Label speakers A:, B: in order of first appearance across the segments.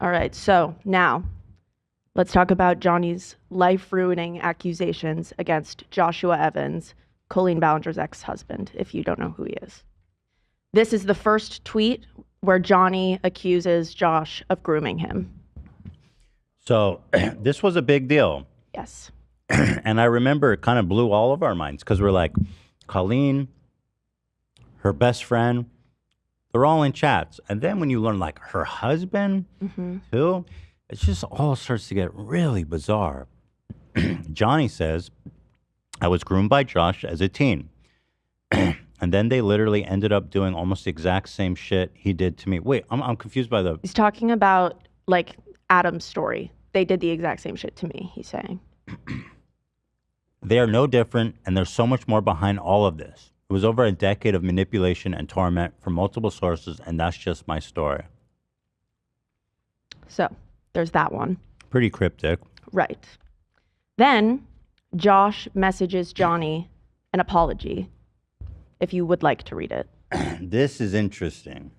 A: All right, so now let's talk about Johnny's life-ruining accusations against Joshua Evans, Colleen Ballinger's ex-husband, if you don't know who he is. This is the first tweet where Johnny accuses Josh of grooming him.
B: So this was a big deal.
A: Yes.
B: And I remember it kind of blew all of our minds because we're like, Colleen, her best friend, they're all in chats. And then when you learn like her husband too, it just all starts to get really bizarre. Johnny says, I was groomed by Josh as a teen. And then they literally ended up doing almost the exact same shit he did to me. Wait, I'm confused by the...
A: He's talking about like Adam's story. They did the exact same shit to me, he's saying.
B: They are no different, and there's so much more behind all of this. It was over a decade of manipulation and torment from multiple sources, and that's just my story.
A: So, there's that one.
B: Pretty cryptic.
A: Right. Then, Josh messages Johnny an apology, if you would like to read it.
B: This is interesting.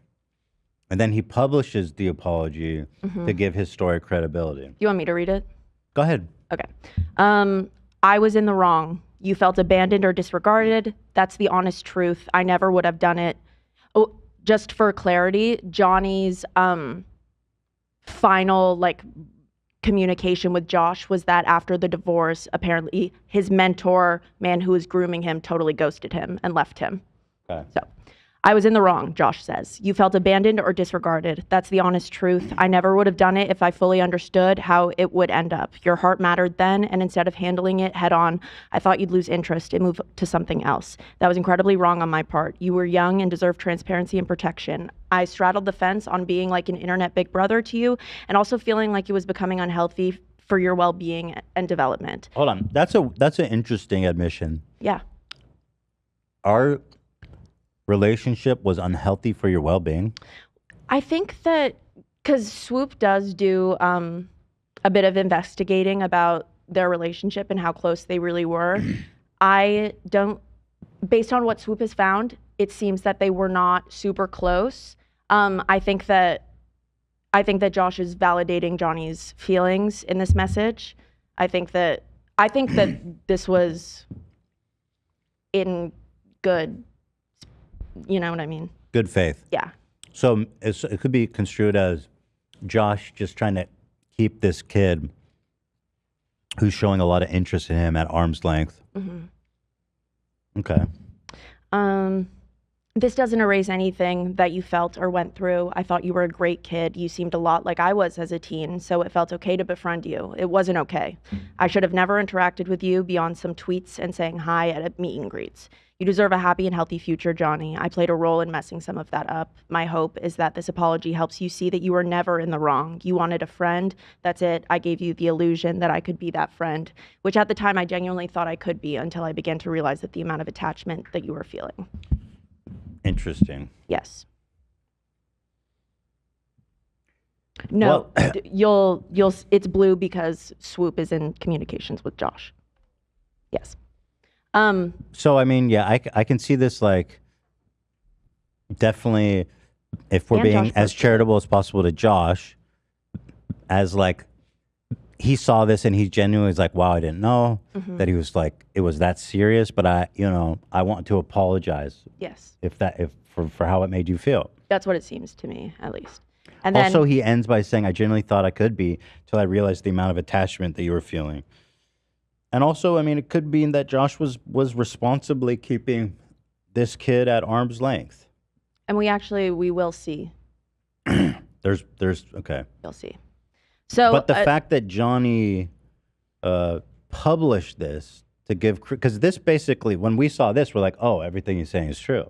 B: And then he publishes the apology to give his story credibility.
A: You want me to read it?
B: Go ahead.
A: Okay. I was in the wrong. You felt abandoned or disregarded. That's the honest truth. I never would have done it. Oh, just for clarity, Johnny's final like communication with Josh was that after the divorce, apparently his mentor, man who was grooming him, totally ghosted him and left him.
B: Okay.
A: So, I was in the wrong, Josh says. You felt abandoned or disregarded. That's the honest truth. I never would have done it if I fully understood how it would end up. Your heart mattered then, and instead of handling it head on, I thought you'd lose interest and move to something else. That was incredibly wrong on my part. You were young and deserved transparency and protection. I straddled the fence on being like an internet big brother to you, and also feeling like it was becoming unhealthy for your well-being and development.
B: Hold on. That's an interesting admission.
A: Yeah.
B: Our relationship was unhealthy for your well-being?
A: I think that because Swoop does do a bit of investigating about their relationship and how close they really were. I don't, based on what Swoop has found, it seems that they were not super close. I think that Josh is validating Johnny's feelings in this message. I think that this was in good. You know what I mean?
B: Good faith.
A: Yeah.
B: So it could be construed as Josh just trying to keep this kid who's showing a lot of interest in him at arm's length. Okay.
A: This doesn't erase anything that you felt or went through. I thought you were a great kid. You seemed a lot like I was as a teen, so it felt okay to befriend you. It wasn't okay. I should have never interacted with you beyond some tweets and saying hi at meet and greets. You deserve a happy and healthy future, Johnny. I played a role in messing some of that up. My hope is that this apology helps you see that you were never in the wrong. You wanted a friend. That's it. I gave you the illusion that I could be that friend, which at the time I genuinely thought I could be until I began to realize that the amount of attachment that you were feeling.
B: Interesting.
A: Yes. No, well, you'll. It's blue because Swoop is in communications with Josh. Yes.
B: So I mean, yeah, I can see this like definitely if we're being as charitable as possible to Josh, as like he saw this and he genuinely was like, wow, I didn't know that he was like it was that serious, but I want to apologize.
A: Yes.
B: If for how it made you feel.
A: That's what it seems to me, at least. And
B: also, he ends by saying, I genuinely thought I could be till I realized the amount of attachment that you were feeling. And also, I mean, it could be that Josh was responsibly keeping this kid at arm's length.
A: And we will see.
B: There's okay.
A: You'll see. So,
B: but the fact that Johnny published this to give, because this basically, when we saw this, we're like, oh, everything he's saying is true.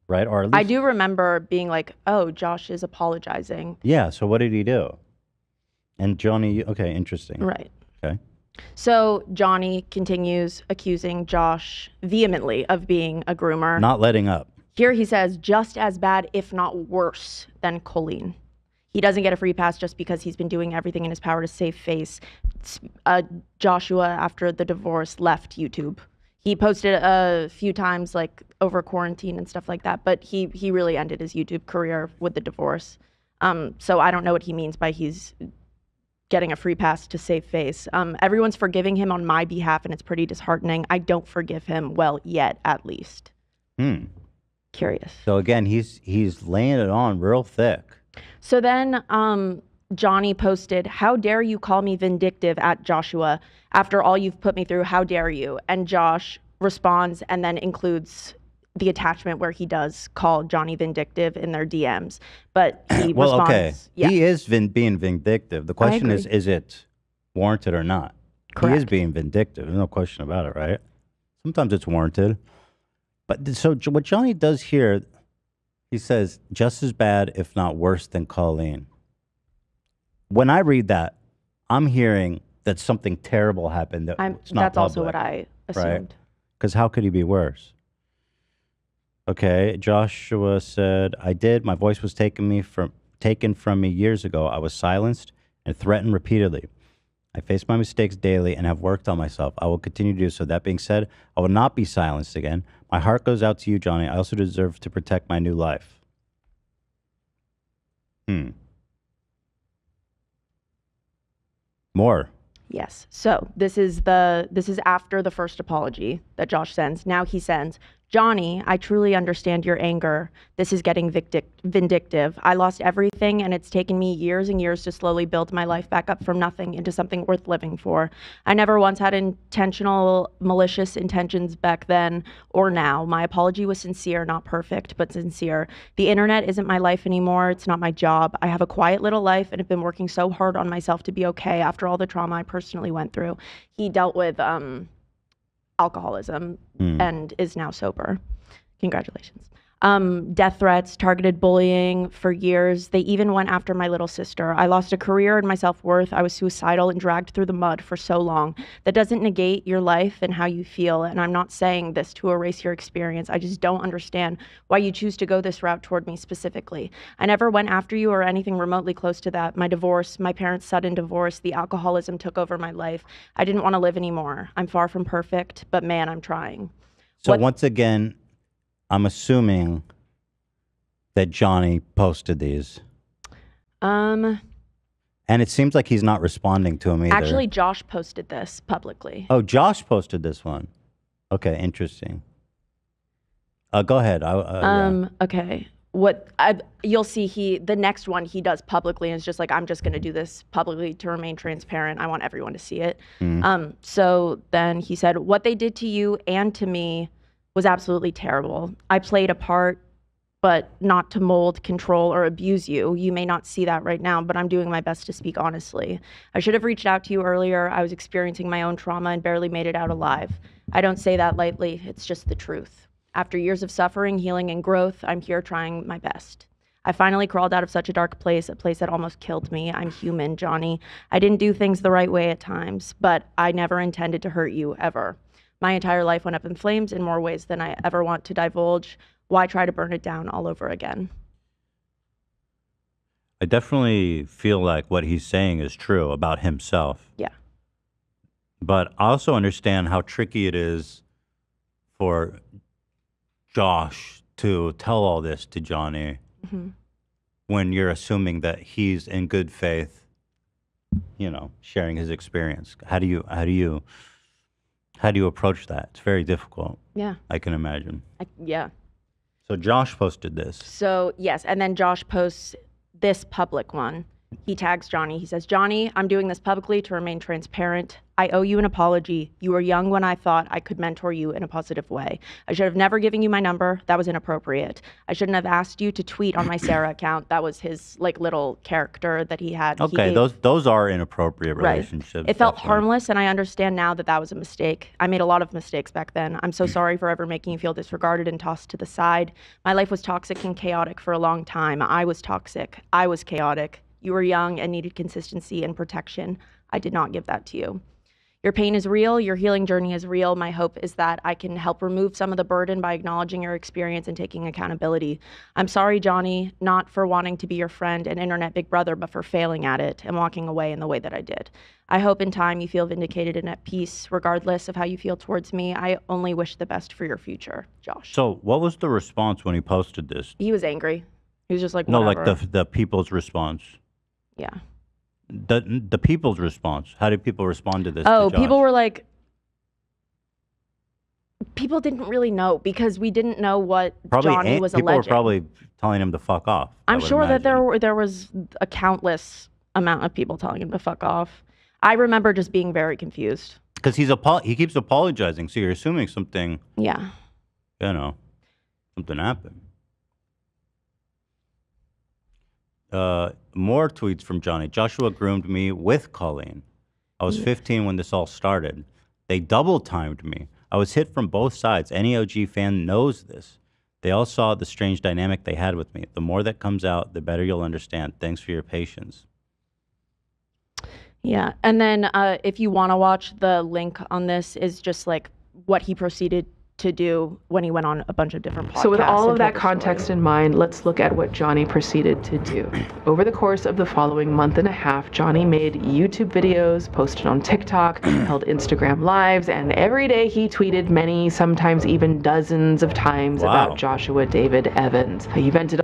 B: Right? Or at least,
A: I do remember being like, oh, Josh is apologizing.
B: Yeah. So what did he do? And Johnny, okay, interesting.
A: Right.
B: Okay.
A: So Johnny continues accusing Josh vehemently of being a groomer.
B: Not letting up.
A: Here he says, just as bad, if not worse, than Colleen. He doesn't get a free pass just because he's been doing everything in his power to save face. Joshua, after the divorce, left YouTube. He posted a few times, like over quarantine and stuff like that, but he really ended his YouTube career with the divorce. So I don't know what he means by he's getting a free pass to save face. Everyone's forgiving him on my behalf, and it's pretty disheartening. I don't forgive him, well, yet, at least. Curious.
B: So again, he's laying it on real thick.
A: So then Johnny posted, "How dare you call me vindictive at Joshua after all you've put me through? How dare you?" And Josh responds and then includes the attachment where he does call Johnny vindictive in their DMs. But he
B: well,
A: responds,
B: okay,
A: yeah.
B: He is being vindictive. The question is it warranted or not?
A: Correct.
B: He is being vindictive. There's no question about it, right? Sometimes it's warranted. But so what Johnny does here, he says, just as bad, if not worse than Colleen. When I read that, I'm hearing that something terrible happened.
A: That's also what I assumed. Right?
B: Because how could he be worse? Okay, Joshua said, I did. My voice was taken from me years ago. I was silenced and threatened repeatedly. I face my mistakes daily and have worked on myself. I will continue to do so. That being said, I will not be silenced again. My heart goes out to you, Johnny. I also deserve to protect my new life. More.
A: Yes. So this is after the first apology that Josh sends. Now he sends, Johnny, I truly understand your anger. This is getting vindictive. I lost everything, and it's taken me years and years to slowly build my life back up from nothing into something worth living for. I never once had intentional, malicious intentions back then or now. My apology was sincere, not perfect, but sincere. The internet isn't my life anymore. It's not my job. I have a quiet little life and have been working so hard on myself to be okay after all the trauma I personally went through. He dealt with alcoholism and is now sober. Congratulations. Death threats, targeted bullying for years. They even went after my little sister. I lost a career and my self-worth. I was suicidal and dragged through the mud for so long. That doesn't negate your life and how you feel. And I'm not saying this to erase your experience. I just don't understand why you choose to go this route toward me specifically. I never went after you or anything remotely close to that. My divorce, my parents' sudden divorce, the alcoholism took over my life. I didn't want to live anymore. I'm far from perfect, but man, I'm trying.
B: So once again, I'm assuming that Johnny posted these. And it seems like he's not responding to him either.
A: Actually, Josh posted this publicly.
B: Oh, Josh posted this one. Okay, interesting. Go ahead. Yeah.
A: Okay. You'll see the next one he does publicly is just like, I'm just going to do this publicly to remain transparent. I want everyone to see it. So then he said, what they did to you and to me was absolutely terrible. I played a part, but not to mold, control, or abuse you. You may not see that right now, but I'm doing my best to speak honestly. I should have reached out to you earlier. I was experiencing my own trauma and barely made it out alive. I don't say that lightly. It's just the truth. After years of suffering, healing, and growth, I'm here trying my best. I finally crawled out of such a dark place, a place that almost killed me. I'm human, Johnny. I didn't do things the right way at times, but I never intended to hurt you, ever. My entire life went up in flames in more ways than I ever want to divulge. Why try to burn it down all over again?
B: I definitely feel like what he's saying is true about himself.
A: Yeah.
B: But I also understand how tricky it is for Josh to tell all this to Johnny when you're assuming that he's in good faith, sharing his experience. How do you approach that? It's very difficult.
A: Yeah.
B: I can imagine.
A: Yeah.
B: So Josh posted this.
A: So, yes. And then Josh posts this public one. He tags Johnny. He says, Johnny, I'm doing this publicly to remain transparent. I owe you an apology. You were young when I thought I could mentor you in a positive way. I should have never given you my number. That was inappropriate. I shouldn't have asked you to tweet on my Sarah account. That was his little character that he had.
B: Okay, those are inappropriate relationships.
A: Right. It felt harmless, and I understand now that was a mistake. I made a lot of mistakes back then. I'm so sorry for ever making you feel disregarded and tossed to the side. My life was toxic and chaotic for a long time. I was toxic. I was chaotic. You were young and needed consistency and protection. I did not give that to you. Your pain is real. Your healing journey is real. My hope is that I can help remove some of the burden by acknowledging your experience and taking accountability. I'm sorry, Johnny, not for wanting to be your friend and internet big brother, but for failing at it and walking away in the way that I did. I hope in time you feel vindicated and at peace, regardless of how you feel towards me. I only wish the best for your future, Josh.
B: So what was the response when he posted this?
A: He was angry. He was just like,
B: No,
A: whatever.
B: like the people's response.
A: Yeah.
B: The people's response. How did people respond to this?
A: Oh,
B: to Josh?
A: people were like, people didn't really know because we didn't know what Johnny was
B: people
A: alleging.
B: were probably telling him to fuck off.
A: I'm sure that there was a countless amount of people telling him to fuck off. I remember just being very confused.
B: Because he keeps apologizing, so you're assuming something.
A: Yeah.
B: Something happened. More tweets from Johnny. Joshua groomed me with Colleen. I was 15 when this all started. They double timed me. I was hit from both sides. Any OG fan knows this. They all saw the strange dynamic they had with me. The more that comes out, the better you'll understand. Thanks for your patience.
A: Yeah. And then if you want to watch, the link on this is just like what he proceeded to do when he went on a bunch of different podcasts.
C: So with all of that context in mind, let's look at what Johnny proceeded to do. Over the course of the following month and a half, Johnny made YouTube videos, posted on TikTok, held Instagram lives, and every day he tweeted many, sometimes even dozens of times about Joshua David Evans. He vented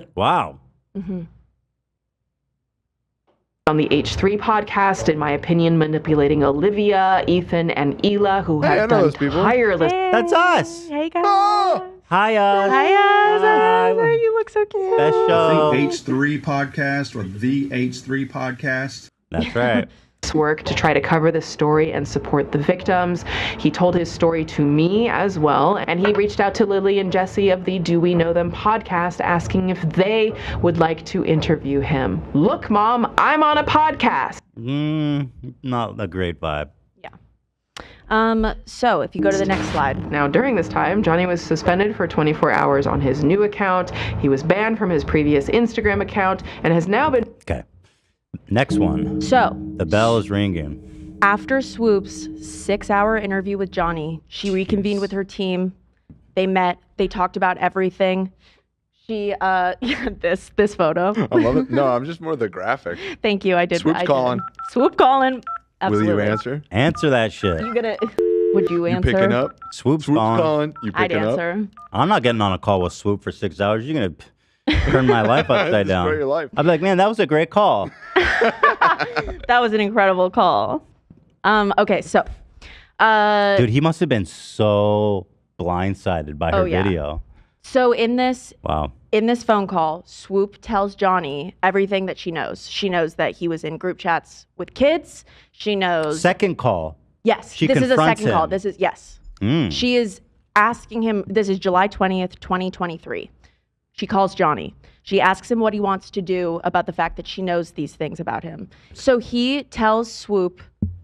C: on the H3 podcast, in my opinion, manipulating Olivia, Ethan, and Hila, who have done tireless.
B: That's us.
A: Hey guys.
B: Oh! Hi, us.
A: Hi, us. You look so cute.
B: Best show.
D: The H3 podcast or the H3 podcast.
B: That's right.
C: Work to try to cover the story and support the victims. He told his story to me as well, and he reached out to Lily and Jesse of the Do We Know Them podcast, asking if they would like to interview him. Look, Mom, I'm on a podcast.
B: Not a great vibe.
A: So if you go to the next slide.
C: Now, during this time, Johnny was suspended for 24 hours on his new account. He was banned from his previous Instagram account and has now been...
B: Okay. Next one.
A: So
B: the bell is ringing.
A: After Swoop's 6-hour interview with Johnny, she reconvened with her team. They met. They talked about everything. She this photo.
E: I love it. No, I'm just more the graphic.
A: Thank you. I did.
E: Swoop's calling.
A: Swoop calling. Absolutely.
E: Will you answer?
B: Answer that shit.
A: Would you answer?
E: You picking up?
B: Swoop's calling.
E: You picking
A: I'd
E: up?
A: answer.
B: I'm not getting on a call with Swoop for 6 hours. You're gonna turn my life upside down.
E: Destroy your life.
B: I'd be like, man, that was a great call.
A: That was an incredible call. Okay, so
B: dude, he must have been so blindsided by her video.
A: So in this
B: wow.
A: In this phone call, Swoop tells Johnny everything that she knows. She knows that he was in group chats with kids. She knows.
B: Second call.
A: Yes, this is a second call. This is She is asking him. This is July 20th, 2023. She calls Johnny. She asks him what he wants to do about the fact that she knows these things about him. So he tells Swoop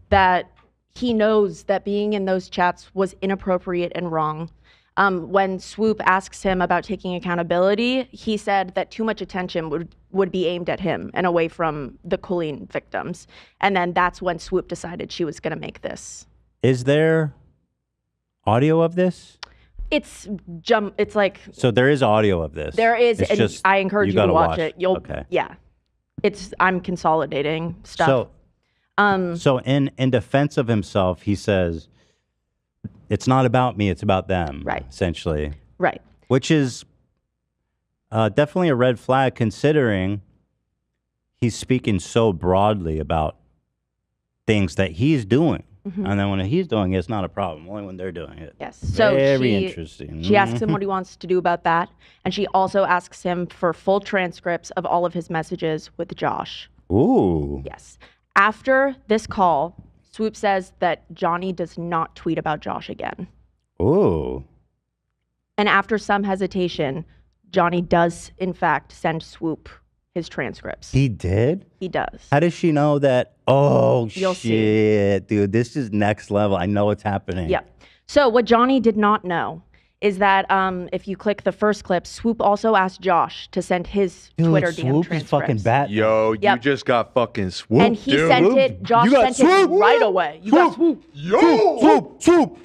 A: that he knows that being in those chats was inappropriate and wrong. When Swoop asks him about taking accountability, he said that too much attention would be aimed at him and away from the Colleen victims. And then that's when Swoop decided she was going to make this.
B: Is there audio of this?
A: It's like...
B: So there is audio of this.
A: There is,
B: it's
A: and
B: just,
A: I encourage you to watch it.
B: Okay.
A: Yeah. I'm consolidating stuff.
B: So in defense of himself, he says, it's not about me, it's about them.
A: Right.
B: Essentially.
A: Right.
B: Which is definitely a red flag considering he's speaking so broadly about things that he's doing. Mm-hmm. And then when he's doing it, it's not a problem. Only when they're doing it.
A: Yes. So
B: very interesting.
A: She asks him what he wants to do about that. And she also asks him for full transcripts of all of his messages with Josh.
B: Ooh.
A: Yes. After this call, Swoop says that Johnny does not tweet about Josh again.
B: Ooh.
A: And after some hesitation, Johnny does, in fact, send Swoop his transcripts.
B: He did?
A: He does.
B: How does she know that? Oh,
A: You'll
B: shit, dude. This is next level. I know what's happening.
A: Yeah. So what Johnny did not know is that if you click the first clip, Swoop also asked Josh to send his Twitter DM
B: Swoop
A: transcripts.
B: is fucking bad.
E: Yo, you just got fucking Swoop,
A: and he sent it, Josh sent it right away. You got Swoop.
E: Yo!
B: Swoop.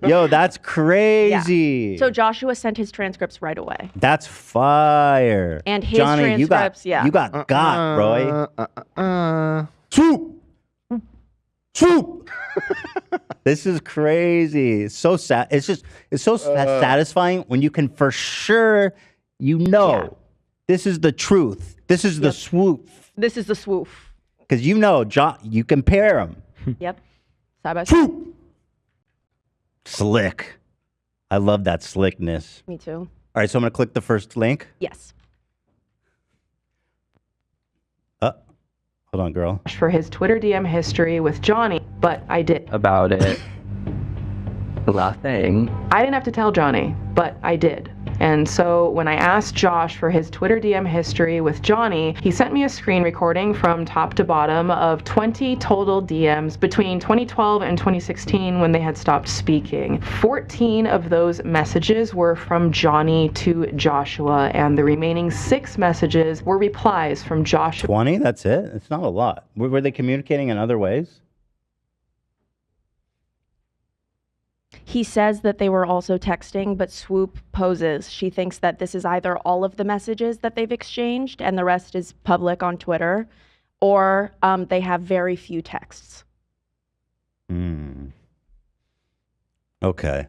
B: Yo, that's crazy.
A: Yeah. So Joshua sent his transcripts right away.
B: That's fire.
A: And his
B: Johnny,
A: transcripts,
B: you got Roy. Swoop. This is crazy. It's so sad. It's so satisfying when you can for sure, This is the truth. This is the swoop.
A: This is the swoop.
B: Because John, you compare them.
A: Yep. Side by side.
B: Slick. I love that slickness.
A: Me too.
B: All right, so I'm going to click the first link.
A: Yes.
B: Hold on, girl.
C: For his Twitter DM history with Johnny, but I did.
F: About it. Nothing.
C: I didn't have to tell Johnny, but I did. And so when I asked Josh for his Twitter DM history with Johnny, he sent me a screen recording from top to bottom of 20 total DMs between 2012 and 2016 when they had stopped speaking. 14 of those messages were from Johnny to Joshua, and the remaining 6 messages were replies from Joshua.
B: 20? That's it? It's not a lot. Were they communicating in other ways?
A: He says that they were also texting, but Swoop poses. She thinks that this is either all of the messages that they've exchanged and the rest is public on Twitter, or they have very few texts.
B: Okay.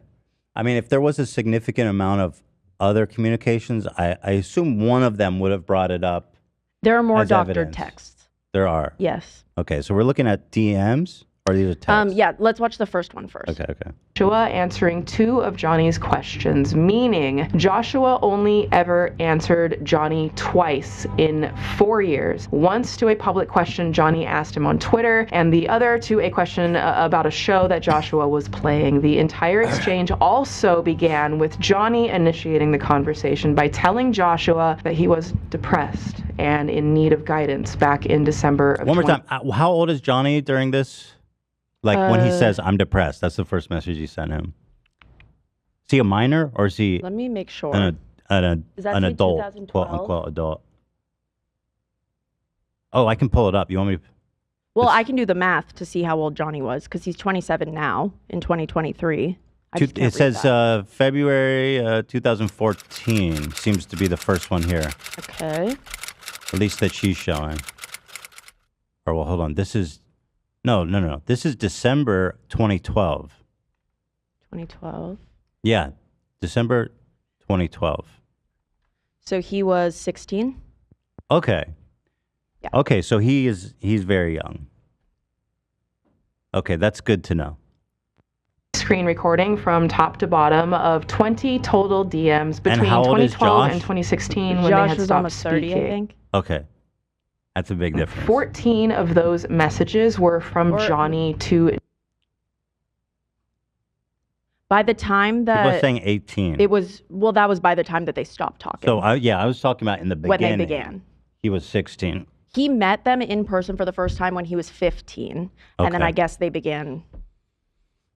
B: I mean, if there was a significant amount of other communications, I assume one of them would have brought it up.
A: There are more
B: as
A: doctored
B: evidence.
A: texts.
B: There are?
A: Yes.
B: Okay, so we're looking at DMs, or these are texts?
A: Yeah, let's watch the first one first.
B: Okay.
C: Joshua answering 2 of Johnny's questions, meaning Joshua only ever answered Johnny twice in 4 years. Once to a public question Johnny asked him on Twitter, and the other to a question about a show that Joshua was playing. The entire exchange also began with Johnny initiating the conversation by telling Joshua that he was depressed and in need of guidance back in December of
B: One more time. How old is Johnny during this? Like when he says, I'm depressed, that's the first message you sent him. Is he a minor or is he
A: Let me make sure.
B: an
A: Does that
B: an
A: say
B: adult,
A: 2012?
B: quote unquote adult? Oh, I can pull it up. You want me to?
A: Well, I can do the math to see how old Johnny was because he's 27 now in 2023.
B: It says February 2014 seems to be the first one here.
A: Okay.
B: At least that she's showing. Or well, hold on. This is no. This is December 2012.
A: 2012.
B: Yeah, December 2012.
A: So he was 16?
B: Okay.
A: Yeah.
B: Okay, so he's very young. Okay, that's good to know.
C: Screen recording from top to bottom of 20 total DMs between
B: how old is
C: 2012 and
B: Josh?
C: 2016 when they
A: Josh
C: had
A: was
C: stopped
A: almost 30,
C: speaking.
A: I think.
B: Okay. That's a big difference.
C: 14 of those messages were from Johnny to...
A: By the time
B: People are
A: that
B: saying 18.
A: that was by the time that they stopped talking.
B: So I was talking about in the
A: when
B: beginning.
A: they began.
B: He was 16.
A: He met them in person for the first time when he was 15. And then
B: Okay.
A: I guess they began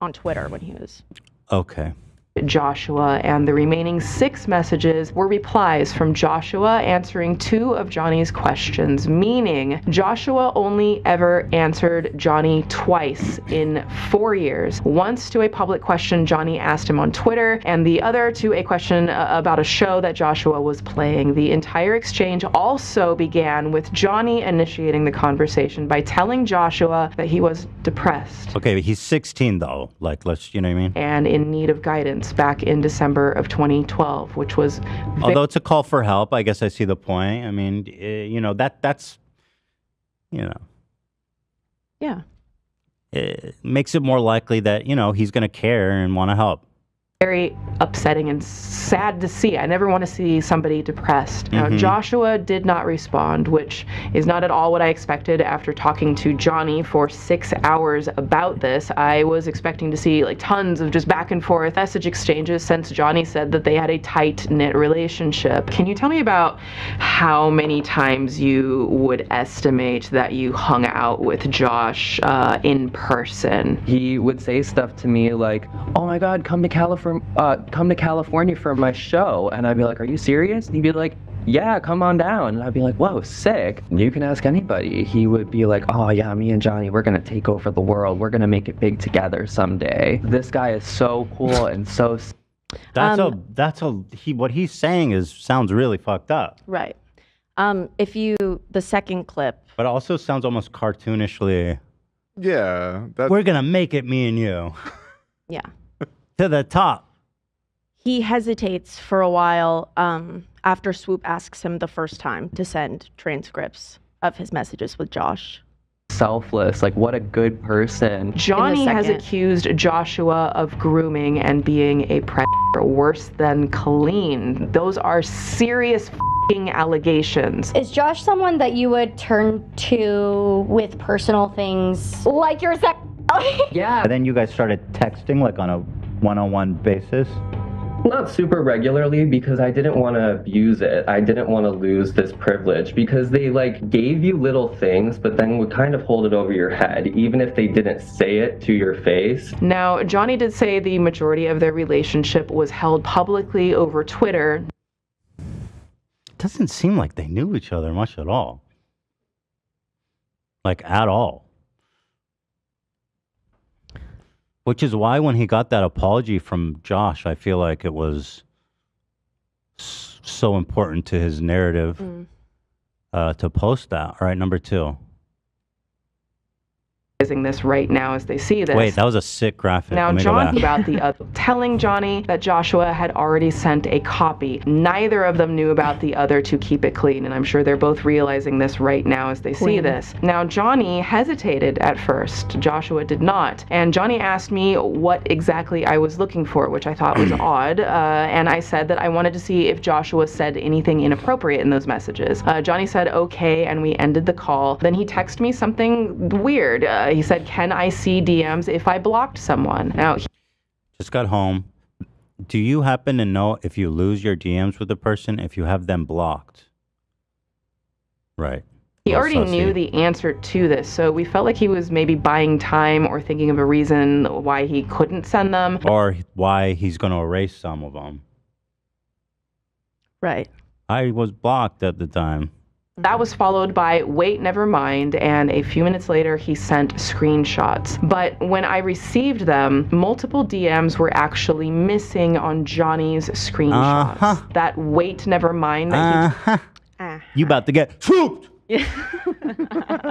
A: on Twitter when he was...
B: Okay.
C: Joshua, and the remaining 6 messages were replies from Joshua answering 2 of Johnny's questions, meaning Joshua only ever answered Johnny twice in 4 years. Once to a public question Johnny asked him on Twitter, and the other to a question about a show that Joshua was playing. The entire exchange also began with Johnny initiating the conversation by telling Joshua that he was depressed.
B: Okay, but he's 16 though. Like, you know what I mean?
C: And in need of guidance back in December of 2012, which was...
B: Although it's a call for help, I guess I see the point. I mean, that's.
A: Yeah.
B: It makes it more likely that, he's going to care and want to help.
C: Very upsetting and sad to see. I never want to see somebody depressed. Now, Joshua did not respond, which is not at all what I expected after talking to Johnny for 6 hours about this. I was expecting to see tons of just back and forth message exchanges since Johnny said that they had a tight-knit relationship. Can you tell me about how many times you would estimate that you hung out with Josh in person?
F: He would say stuff to me like, "Oh my God, come to California for my show," and I'd be like, "Are you serious?" And he'd be like, "Yeah, come on down." And I'd be like, "Whoa, sick." You can ask anybody. He would be like, "Oh yeah, me and Johnny, we're gonna take over the world. We're gonna make it big together someday." This guy is so cool and so.
B: What he's saying sounds really fucked up.
A: Right. The second clip.
B: But it also sounds almost cartoonishly.
E: Yeah.
B: We're gonna make it, me and you.
A: Yeah.
B: To the top.
A: He hesitates for a while after Swoop asks him the first time to send transcripts of his messages with Josh.
F: Selfless, like what a good person.
C: Johnny has
A: second.
C: accused Joshua of grooming and being a predator, worse than Colleen. Those are serious f***ing allegations.
G: Is Josh someone that you would turn to with personal things like your sex?
F: Yeah.
B: And then you guys started texting like on a one-on-one basis.
F: Not super regularly because I didn't want to abuse it. I didn't want to lose this privilege because they like gave you little things but then would kind of hold it over your head even if they didn't say it to your face.
C: Now, Johnny did say the majority of their relationship was held publicly over Twitter.
B: It doesn't seem like they knew each other much at all. Like at all. Which is why when he got that apology from Josh, I feel like it was so important to his narrative to post that. All right, number 2.
C: This right now as they see this.
B: Wait, that was a sick graphic.
C: Now,
B: Let me go
C: John
B: back.
C: about the other, telling Johnny that Joshua had already sent a copy. Neither of them knew about the other to keep it clean, and I'm sure they're both realizing this right now as they see this. Now, Johnny hesitated at first. Joshua did not. And Johnny asked me what exactly I was looking for, which I thought was odd. And I said that I wanted to see if Joshua said anything inappropriate in those messages. Johnny said, okay, and we ended the call. Then he texted me something weird. He said, can I see DMs if I blocked someone? Now,
B: Just got home. Do you happen to know if you lose your DMs with a person if you have them blocked? Right.
C: he already
B: Sussy.
C: knew the answer to this, so we felt like he was maybe buying time or thinking of a reason why he couldn't send them.
B: Or why he's going to erase some of them.
A: Right.
B: I was blocked at the time.
C: That was followed by, wait, never mind, and a few minutes later he sent screenshots. But when I received them, multiple DMs were actually missing on Johnny's screenshots. That wait, never mind that
B: You about to get swooped.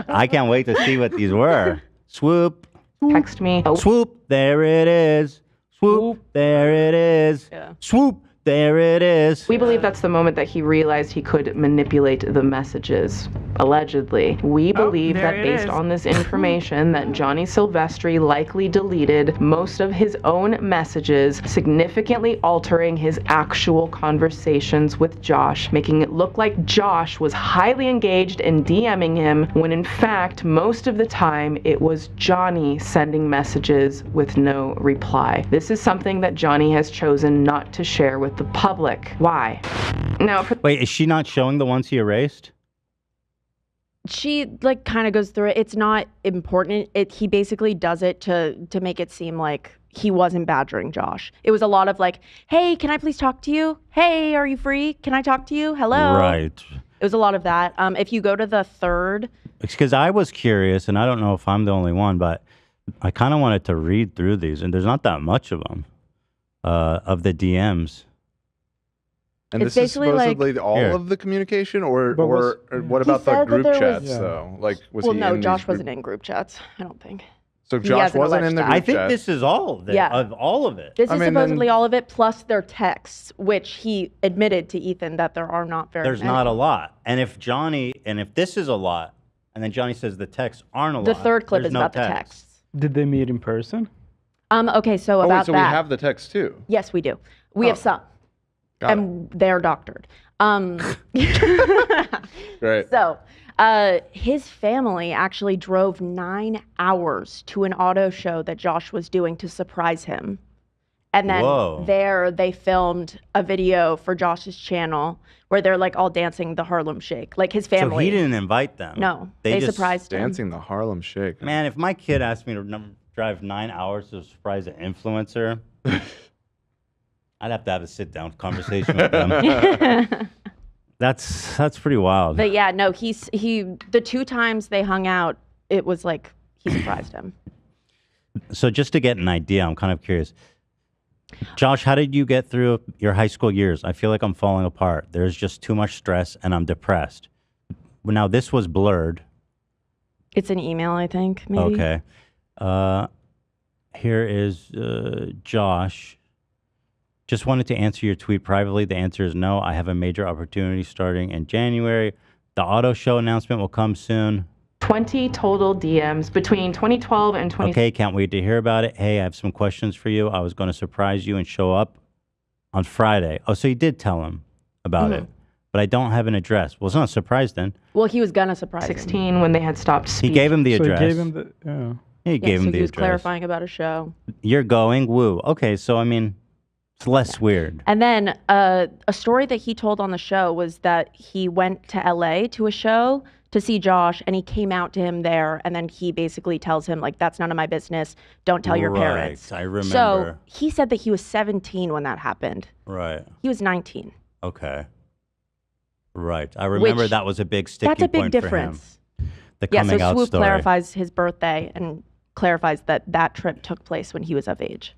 B: I can't wait to see what these were. Swoop.
C: he texted me.
B: Swoop. There it is. Swoop. There it is.
A: Yeah.
B: Swoop. There it is.
C: We believe that's the moment that he realized he could manipulate the messages, allegedly. We believe that based on this information that Johnny Silvestri likely deleted most of his own messages, significantly altering his actual conversations with Josh, making it look like Josh was highly engaged in DMing him, when in fact, most of the time, it was Johnny sending messages with no reply. This is something that Johnny has chosen not to share with the public. Why? Now,
B: Wait, is she not showing the ones he erased?
A: She like kind of goes through it. It's not important. He basically does it to make it seem like he wasn't badgering Josh. It was a lot of like, hey, can I please talk to you? Hey, are you free? Can I talk to you? Hello.
B: Right.
A: It was a lot of that. If you go to the third,
B: Because I was curious, and I don't know if I'm the only one, but I kind of wanted to read through these, and there's not that much of them, of the DMs.
E: And
A: It's
E: this is
A: basically like-
E: supposedly all
B: Here.
E: of the communication, or
H: But was-
E: what about the
A: said that
E: group
A: there was-
E: chats
H: Yeah.
E: though? Like, was
A: well,
E: he
A: no,
E: in
A: Josh
E: these group-
A: wasn't in group chats. I don't think.
E: So
A: He
E: Josh
A: hasn't
E: wasn't in the
A: alleged
E: group
B: I think
E: chat.
B: this is all of it.
A: Yeah.
B: Of all of it.
A: This
E: I
A: is
E: mean, then-
A: supposedly all of it, plus their texts, which he admitted to Ethan that there are not very
B: There's
A: many.
B: not a lot. And if this is a lot, and then Johnny says the texts aren't a
A: The
B: lot.
A: third clip
B: there's
A: is
B: no
A: about the
B: text.
A: texts.
H: Did they meet in person?
A: Okay, so
E: Oh,
A: about
E: wait, so
A: that.
E: we have the text too.
A: Yes, we do. We have
E: Oh.
A: some,
E: Got
A: and they're doctored.
E: it. Right.
A: So, his family actually drove 9 hours to an auto show that Josh was doing to surprise him. And then
B: Whoa.
A: there they filmed a video for Josh's channel where they're like all dancing the Harlem Shake, like his
B: So
A: family.
B: he didn't invite them.
A: No, they
B: just
A: surprised him.
E: Dancing the Harlem Shake.
B: Man, if my kid asked me to drive 9 hours to surprise an influencer, I'd have to have a sit-down conversation with them. That's pretty wild.
A: But yeah, no, the 2 times they hung out, it was like he surprised him.
B: So just to get an idea, I'm kind of curious. Josh, how did you get through your high school years? I feel like I'm falling apart. There's just too much stress and I'm depressed. Now, this was blurred.
A: It's an email, I think, maybe.
B: Okay. Here is Josh. Just wanted to answer your tweet privately. The answer is no. I have a major opportunity starting in January. The auto show announcement will come soon.
C: 20 total DMs between 2012 and 20.
B: Okay, can't wait to hear about it. Hey, I have some questions for you. I was going to surprise you and show up on Friday. Oh, so you did tell him about it, but I don't have an address. Well, it's not a surprise then.
A: Well, he was gonna surprise him.
C: 16 when they had stopped
B: He
C: speaking.
B: gave him the
H: So
B: address.
H: he gave him the. Yeah.
B: He gave him
A: so
B: the
A: he was
B: address.
A: clarifying about a show.
B: You're going, woo. Okay, so I mean, it's less weird.
A: And then a story that he told on the show was that he went to LA to a show to see Josh, and he came out to him there, and then he basically tells him, like, that's none of my business. Don't tell your parents.
B: Right, I remember.
A: So he said that he was 17 when that happened.
B: Right.
A: He was 19.
B: Okay. Right. I remember that was a big sticking
A: That's a big
B: point
A: difference.
B: for him. The
A: Yeah,
B: coming
A: so
B: out
A: Swoop
B: story.
A: clarifies his birthday and clarifies that that trip took place when he was of age.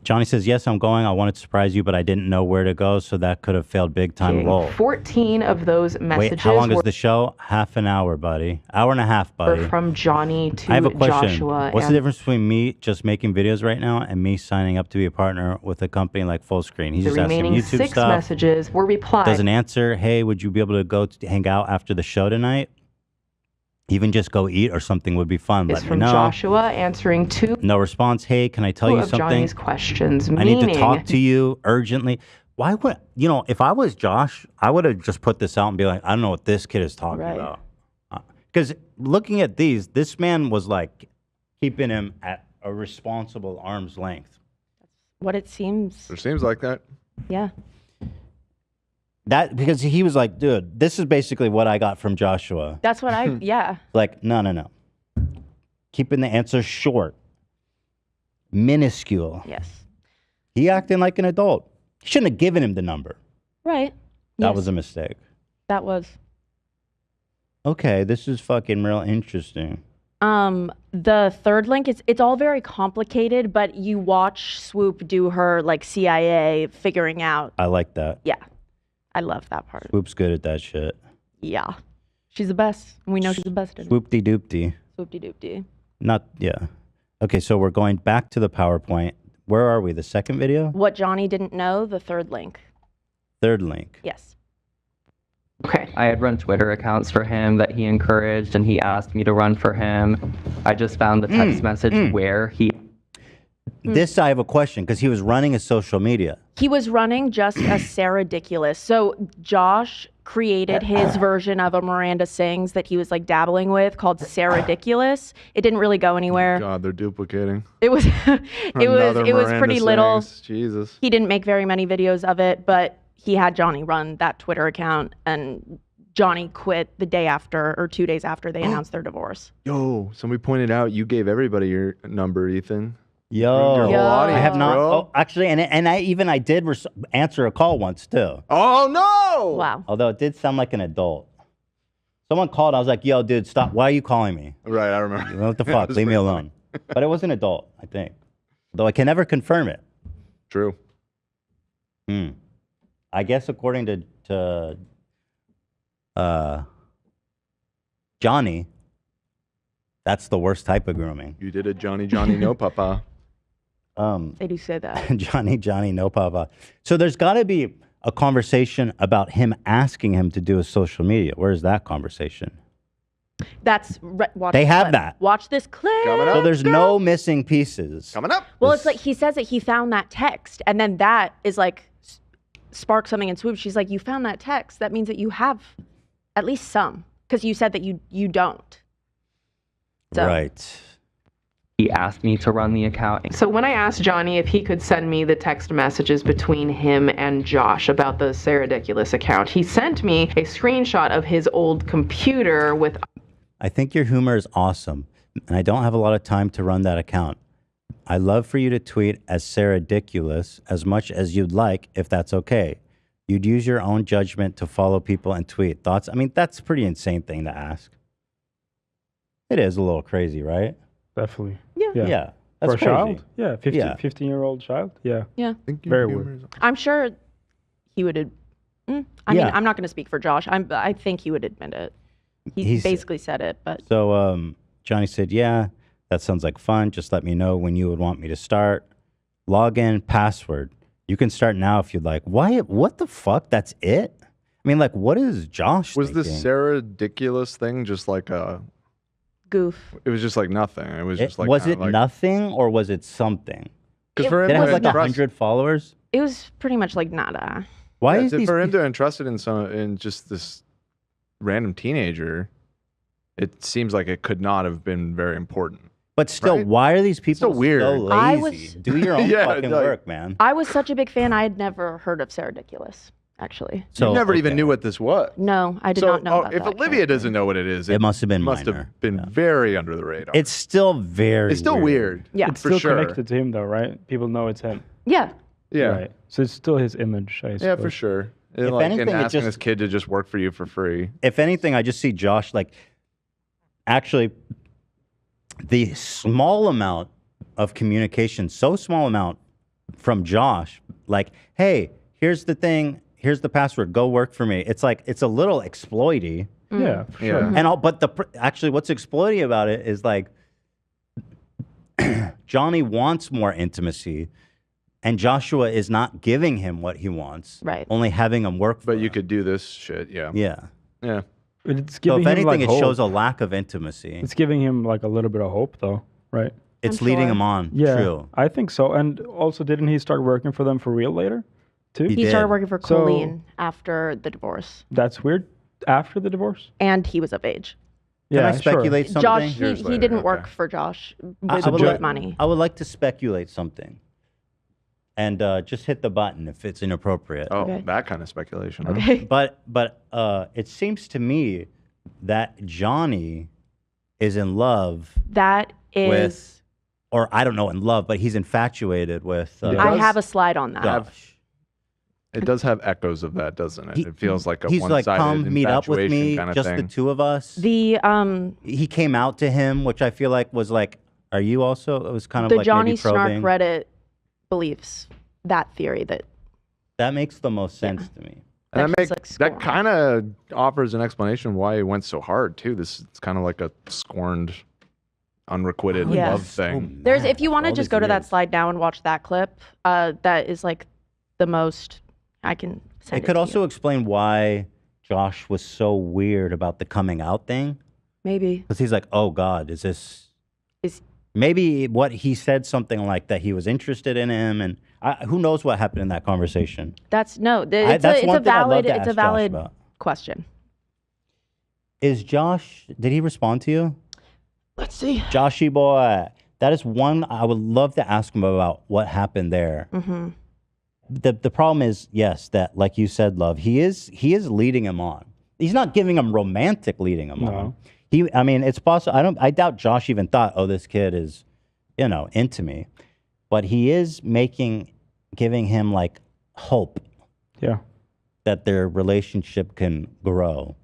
B: Johnny says, yes, I'm going. I wanted to surprise you, but I didn't know where to go, so that could have failed big time. Roll.
C: 14 of those messages
B: Wait, how long is
C: were
B: the show? Half an hour, buddy. Hour and a half, buddy.
C: from Johnny to
B: I have a question.
C: Joshua.
B: What's the
C: and
B: difference between me just making videos right now and me signing up to be a partner with a company like Fullscreen? He's
C: the
B: just asking
C: remaining
B: YouTube
C: 6
B: stuff.
C: messages were replied.
B: Doesn't answer. Hey, would you be able to go hang out after the show tonight? Even just go eat or something would be fun.
C: Is
B: Let me
C: from
B: know.
C: Joshua answering 2
B: No response. Hey, can I tell you
C: of
B: something?
C: Johnny's questions.
B: I need to
C: meaning-
B: talk to you urgently. Why would, if I was Josh, I would have just put this out and be like, I don't know what this kid is talking
A: Right.
B: about. Because looking at these, this man was like keeping him at a responsible arm's length.
A: What it seems.
E: It seems like that.
A: Yeah.
B: That because he was like, dude, this is basically what I got from Joshua.
A: That's what I, yeah.
B: Like, no. Keeping the answer short, minuscule.
A: Yes.
B: He acting like an adult. He shouldn't have given him the number.
A: Right.
B: That
A: Yes.
B: was a mistake.
A: That was.
B: Okay, this is fucking real interesting.
A: The third link, it's all very complicated, but you watch Swoop do her like CIA figuring out.
B: I like that.
A: Yeah. I love that part.
B: Swoop's good at that shit.
A: Yeah. She's the best. We know she's the best at it.
B: Swoopty doopty.
A: Swoop-de-doop-de.
B: Not, yeah. Okay, so we're going back to the PowerPoint. Where are we? The second video?
A: What Johnny didn't know, the third link.
B: Third link.
A: Yes.
C: Okay.
F: I had run Twitter accounts for him that he encouraged, and he asked me to run for him. I just found the text message where he.
B: This I have a question because he was running a social media.
A: He was running just as Sarah Ridiculous. So Josh created his version of a Miranda Sings that he was like dabbling with called Sarah Ridiculous. It didn't really go anywhere.
E: God, they're duplicating.
A: It was it
E: Another
A: was
E: Miranda
A: pretty little.
E: Sings. Jesus.
A: He didn't make very many videos of it, but he had Johnny run that Twitter account, and Johnny quit the day after or 2 days after they announced their divorce.
E: Yo, somebody pointed out you gave everybody your number, Ethan.
B: Yo,
E: Your whole audience,
B: I have not.
E: bro.
B: Oh, actually, and I did answer a call once too.
E: Oh no!
A: Wow.
B: Although it did sound like an adult. Someone called. I was like, "Yo, dude, stop! Why are you calling me?
E: Right, I remember.
B: What the fuck?
E: That's
B: Leave me
E: pretty
B: alone." But it was an adult, I think. Though I can never confirm it.
E: True.
B: I guess according to Johnny, that's the worst type of grooming.
E: You did it, Johnny. No, Papa.
A: They do say that.
B: Johnny, no papa. So there's got to be a conversation about him asking him to do a social media. Where's that conversation?
A: Watch
B: They
A: this
B: have
A: clip.
B: that.
A: Watch this clip.
E: Coming up.
B: So there's no missing pieces.
E: Coming up.
A: Well, it's like he says that he found that text, and then that is like sparks something in Swoop. She's like, "You found that text. That means that you have at least some, because you said that you don't." So,
B: Right.
F: He asked me to run the account.
C: So when I asked Johnny if he could send me the text messages between him and Josh about the Sarah Ridiculous account, he sent me a screenshot of his old computer with.
B: I think your humor is awesome, and I don't have a lot of time to run that account. I love for you to tweet as Sarah Ridiculous as much as you'd like, if that's okay. You'd use your own judgment to follow people and tweet thoughts. I mean, that's a pretty insane thing to ask. It is a little crazy, right?
H: Definitely.
A: Yeah.
B: Yeah.
H: For
B: That's
H: a
B: crazy.
H: child? Yeah, 15,
B: Yeah.
H: 15-year-old child? Yeah.
A: Yeah.
E: Thank you.
H: Very weird.
A: I'm sure he would. I mean,
B: Yeah.
A: I'm not going to speak for Josh. I think he would admit it. He
B: He's-
A: basically said it, but
B: So Johnny said, yeah, that sounds like fun. Just let me know when you would want me to start. Login, password. You can start now if you'd like. Why? What the fuck? That's it? I mean, like, what is Josh
E: Was
B: thinking?
E: this Sarah ridiculous thing just like a
A: Goof.
E: It was just like nothing. It was just like
B: was
E: kinda
B: it
E: like,
B: nothing or was it something?
E: Because for him
B: Did it
E: to
B: have like
E: entrust-
B: 100 followers?
A: It was pretty much like nada.
B: Why
E: yeah,
B: is these
E: for him to entrust it in just this random teenager? It seems like it could not have been very important.
B: But still,
E: right?
B: why are these people
E: so weird.
B: so lazy?
A: I was-
B: Do your own
E: Yeah,
B: fucking
E: like-
B: work, man.
A: I was such a big fan. I had never heard of Sarah Ridiculous, actually.
B: So
E: you never even
B: okay.
E: knew what this was.
A: No, I did
E: so
A: not know about
E: if
A: that
E: Olivia
A: character.
E: doesn't know what it is,
B: It must have been
E: must
B: minor.
E: have been
B: Yeah.
E: very under the radar.
B: It's still very.
E: It's still weird.
A: Yeah.
H: It's
E: for
H: still
E: sure.
H: connected to him, though, right? People know it's him.
A: Yeah.
E: Yeah,
H: Right. So it's still his image, I suppose.
E: yeah, for sure. And,
B: If
E: like,
B: anything,
E: and
B: it
E: asking
B: just-
E: this kid to just work for you for free.
B: If anything, I just see Josh like. Actually, the small amount of communication, so small amount from Josh, like, hey, here's the thing, here's the password, go work for me. It's like it's a little exploity.
H: Yeah, for
E: Yeah.
H: sure.
B: And actually, what's exploiting about it is like Johnny wants more intimacy, and Joshua is not giving him what he wants.
A: Right.
B: Only having him work.
E: But
B: for
E: you
B: him.
E: could do this shit. Yeah.
B: Yeah.
E: Yeah.
H: But it's
B: So
H: giving
B: if
H: him
B: anything,
H: like
B: it
H: hope.
B: shows a lack of intimacy.
H: It's giving him like a little bit of hope, though, right?
B: It's
A: I'm
B: leading
A: sure.
B: him on.
H: Yeah,
B: True.
H: I think so. And also, didn't he start working for them for real later, too?
B: He
A: He
B: did.
A: started working for
H: So-
A: Colleen after the divorce,
H: That's weird. After the divorce?
A: and he was of age.
B: Can
H: Yeah,
B: I
H: sure.
B: speculate something?
A: Josh,
E: Years
A: he
E: later,
A: didn't work
E: okay.
A: for Josh
B: I
A: with,
B: would
A: with
B: like-
A: money.
B: I would like to speculate something. And just hit the button if it's inappropriate.
E: Oh,
A: Okay.
E: that kind of speculation. huh?
A: Okay.
B: But it seems to me that Johnny is in love
A: That is.
B: with, or I don't know, in love, but he's infatuated with
E: Yeah.
A: I
E: does
A: have a slide on that.
B: Josh.
E: It does have echoes of that, doesn't it? It feels like a
B: he's like,
E: one-sided
B: come meet up with
E: infatuation
B: me,
E: kind of
B: just
E: thing.
B: the two of us.
A: The
B: He came out to him, which I feel like was like, are you also? It was kind of
A: the
B: like
A: Johnny
B: maybe
A: Snark
B: probing.
A: Reddit believes that theory that
B: That makes the most sense to me.
E: And
A: That's
E: that
A: just, like,
E: that
A: scorn.
E: kind of offers an explanation why he went so hard too. This it's kind of like a scorned, unrequited
A: Yeah.
E: love thing.
A: there's if you want to
B: All
A: just
B: these
A: go to that
B: years.
A: slide now and watch that clip, that is like the most I can send
B: It could
A: to
B: also
A: you.
B: explain why Josh was so weird about the coming out thing.
A: maybe
B: Because he's like, oh God, is this.
A: Is-
B: Maybe what he said something like that he was interested in him. And who knows what happened in that conversation.
A: that's no.
B: That's
A: It's
B: one
A: a
B: thing I'd love
A: valid.
B: to
A: It's
B: ask
A: a
B: Josh
A: valid
B: about.
A: question.
B: Is Josh, did he respond to you?
A: Let's see.
B: Joshy boy, that is one I would love to ask him about what happened there.
A: Mm-hmm.
B: The problem is, yes, that like you said, love, he is leading him on. He's not giving him romantic leading him on. I mean, it's possible. I doubt Josh even thought, oh, this kid is, into me. But he is giving him like hope
H: Yeah.
B: that their relationship can grow.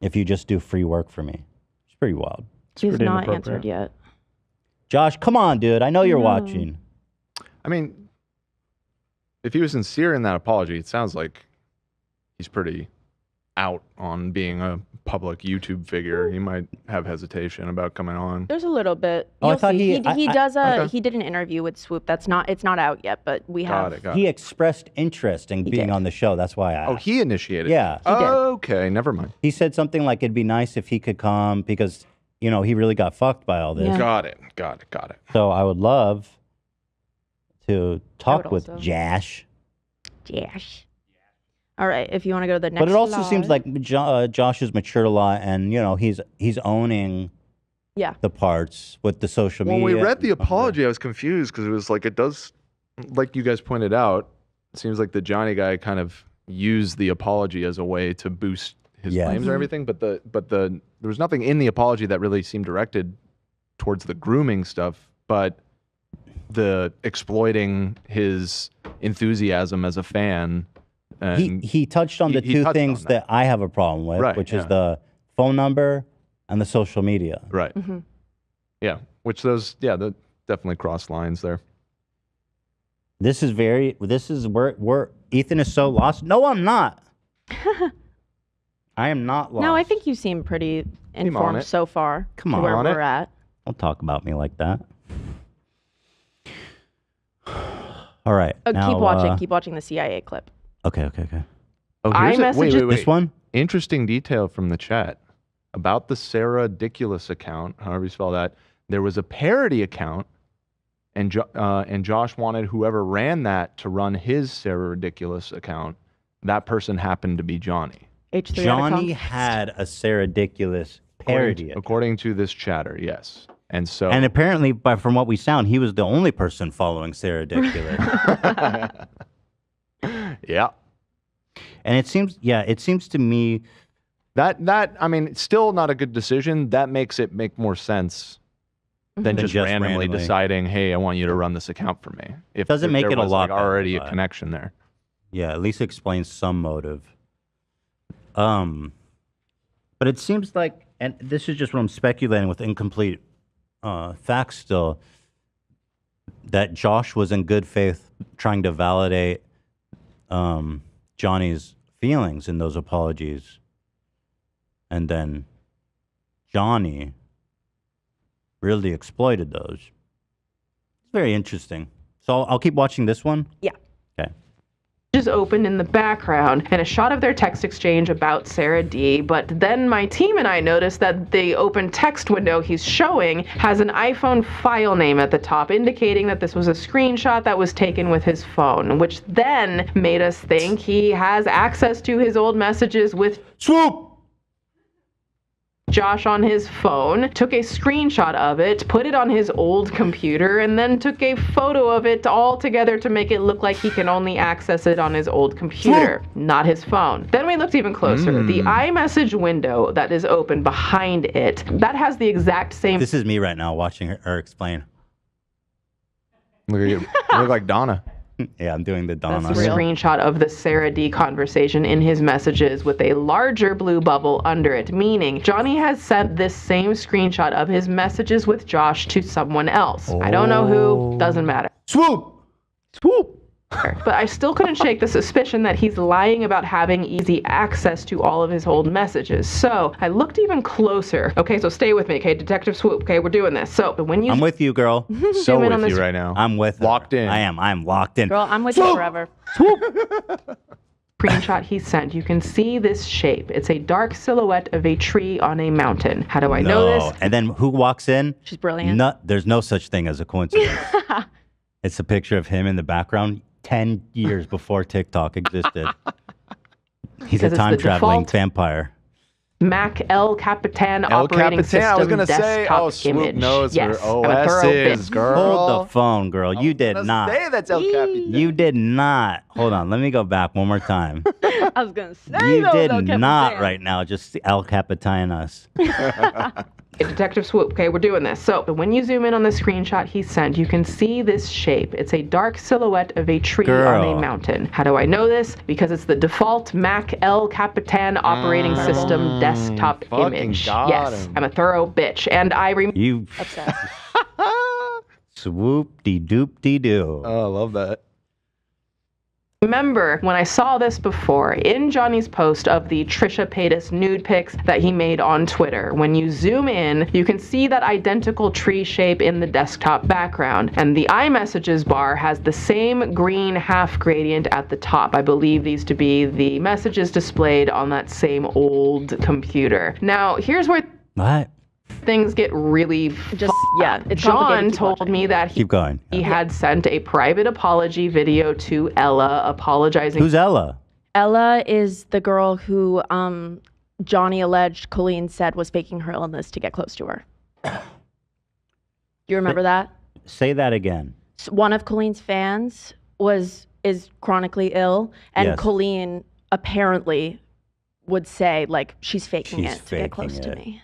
B: If you just do free work for me. It's pretty wild.
A: He's
H: pretty
A: not
H: inappropriate.
A: answered yet.
B: Josh, come on, dude. I know you're watching.
E: I mean, if he was sincere in that apology, it sounds like he's pretty out on being a public YouTube figure. He might have hesitation about coming on.
A: There's a little bit.
B: Oh, I
A: You'll
B: thought
A: see.
B: he-
A: He does a.
E: Okay.
A: He did an interview with Swoop. It's not out yet, but we have.
E: Got it. Got
B: He
E: it.
B: expressed interest in being
A: did.
B: on the show. That's why I asked.
E: Oh, he initiated.
B: Yeah.
E: It.
A: He did.
E: Okay, never mind.
B: He said something like it'd be nice if he could come because, he really got fucked by all this.
A: Yeah.
E: Got it.
B: So I would love to talk
A: would
B: with
A: also.
B: Josh.
A: Josh. All right. If you want to go to the next.
B: But it also seems
A: slide.
B: like Josh has matured a lot and, he's owning
A: Yeah.
B: the parts with the social
E: When
B: media.
E: we read the apology, I was confused because it was like it does, like you guys pointed out, it seems like the Johnny guy kind of used the apology as a way to boost his
B: Yes.
E: claims or everything. But there was nothing in the apology that really seemed directed towards the grooming stuff, but the exploiting his enthusiasm as a fan. And
B: He touched on the
E: he
B: two
E: touched
B: things
E: on that.
B: that I have a problem with,
E: Right,
B: which is
E: yeah.
B: the phone number and the social media.
E: right,
A: Mm-hmm.
E: yeah, which that definitely crossed lines there.
B: This is where Ethan is so lost. No, I'm not. I am not lost.
A: No, I think you seem pretty
E: on
A: informed
E: it.
A: so far.
B: Come
A: to
B: on.
A: where
E: On it.
A: we're at.
B: Don't talk about me like that. All right. now,
A: keep watching. Keep watching the CIA clip.
B: Okay.
E: Oh, here's wait.
B: This one?
E: Interesting detail from the chat about the Sarah Ridiculous account, however you spell that. There was a parody account, and Josh wanted whoever ran that to run his Sarah Ridiculous account. That person happened to be Johnny.
A: H3
B: Johnny had a Sarah Ridiculous parody.
E: According to this chatter, yes. And so,
B: And apparently, from what we sound, he was the only person following Sarah Ridiculous.
E: yeah.
B: And it seems to me
E: that I mean, it's still not a good decision. That makes it make more sense than just randomly deciding, hey, I want you to run this account for me. If
B: doesn't make it a lot
E: like already a connection there.
B: Yeah, at least explains some motive. But it seems like, and this is just what I'm speculating with incomplete facts still, that Josh was in good faith trying to validate Johnny's feelings in those apologies. And then Johnny really exploited those. It's very interesting. So I'll keep watching this one.
A: Yeah.
B: Okay.
C: Is open in the background and a shot of their text exchange about Sarah D. But then my team and I noticed that the open text window he's showing has an iPhone file name at the top, indicating that this was a screenshot that was taken with his phone, which then made us think he has access to his old messages with
B: Swoop!
C: Josh on his phone, took a screenshot of it, put it on his old computer, and then took a photo of it all together to make it look like he can only access it on his old computer, not his phone. Then we looked even closer. The iMessage window that is open behind it, that has the exact same...
B: This is me right now watching her explain.
E: Look at you. You look like Donna.
B: Yeah, I'm doing the Donna.
C: That's a screenshot of the Sarah D conversation in his messages with a larger blue bubble under it, meaning Johnny has sent this same screenshot of his messages with Josh to someone else. I don't know who, doesn't matter.
B: Swoop! Swoop!
C: But I still couldn't shake the suspicion that he's lying about having easy access to all of his old messages. So I looked even closer. Okay, so stay with me, okay? Detective Swoop, okay? We're doing this. So when you...
B: I'm with you, girl.
E: So with you right now.
B: I'm with her.
E: Locked in.
B: I am. I'm locked in.
A: Girl, I'm with you forever.
C: screenshot he sent, you can see this shape. It's a dark silhouette of a tree on a mountain. How do I know this?
B: And then who walks in?
A: She's brilliant.
B: There's no such thing as a coincidence. It's a picture of him in the background 10 years before TikTok existed. He's a time-traveling vampire.
C: Mac El Capitan operating system
E: I was gonna say, Swoop
C: image.
E: knows
C: yes,
E: her OS's, girl.
B: Hold the phone, girl. You did not.
E: Say that's El Capitan.
B: You did not. Hold on. Let me go back one more time.
A: I was going to say
B: You
A: though,
B: did
A: El Capitan.
B: not right now. Just El Capitan us.
C: Detective Swoop, okay, we're doing this. So when you zoom in on the screenshot he sent, you can see this shape. It's a dark silhouette of a tree on a mountain. How do I know this? Because it's the default Mac El Capitan operating system desktop image. Yes, I'm a thorough bitch, and I
B: You
A: Obsessed.
B: swoop-de-doop-de-doo.
E: Oh, I love that.
C: remember when I saw this before in Johnny's post of the Trisha Paytas nude pics that he made on Twitter. When you zoom in, you can see that identical tree shape in the desktop background, and the iMessages bar has the same green half gradient at the top. I believe these to be the messages displayed on that same old computer. Now, here's where things get really
A: it's
C: John told me that
B: Keep going.
C: he had sent a private apology video to Ella apologizing.
B: Who's Ella?
A: Ella is the girl who Johnny alleged Colleen said was faking her illness to get close to her. Do you remember that?
B: Say that again.
A: One of Colleen's fans is chronically ill, and
B: Yes.
A: Colleen apparently would say, like, she's faking it to get close to me.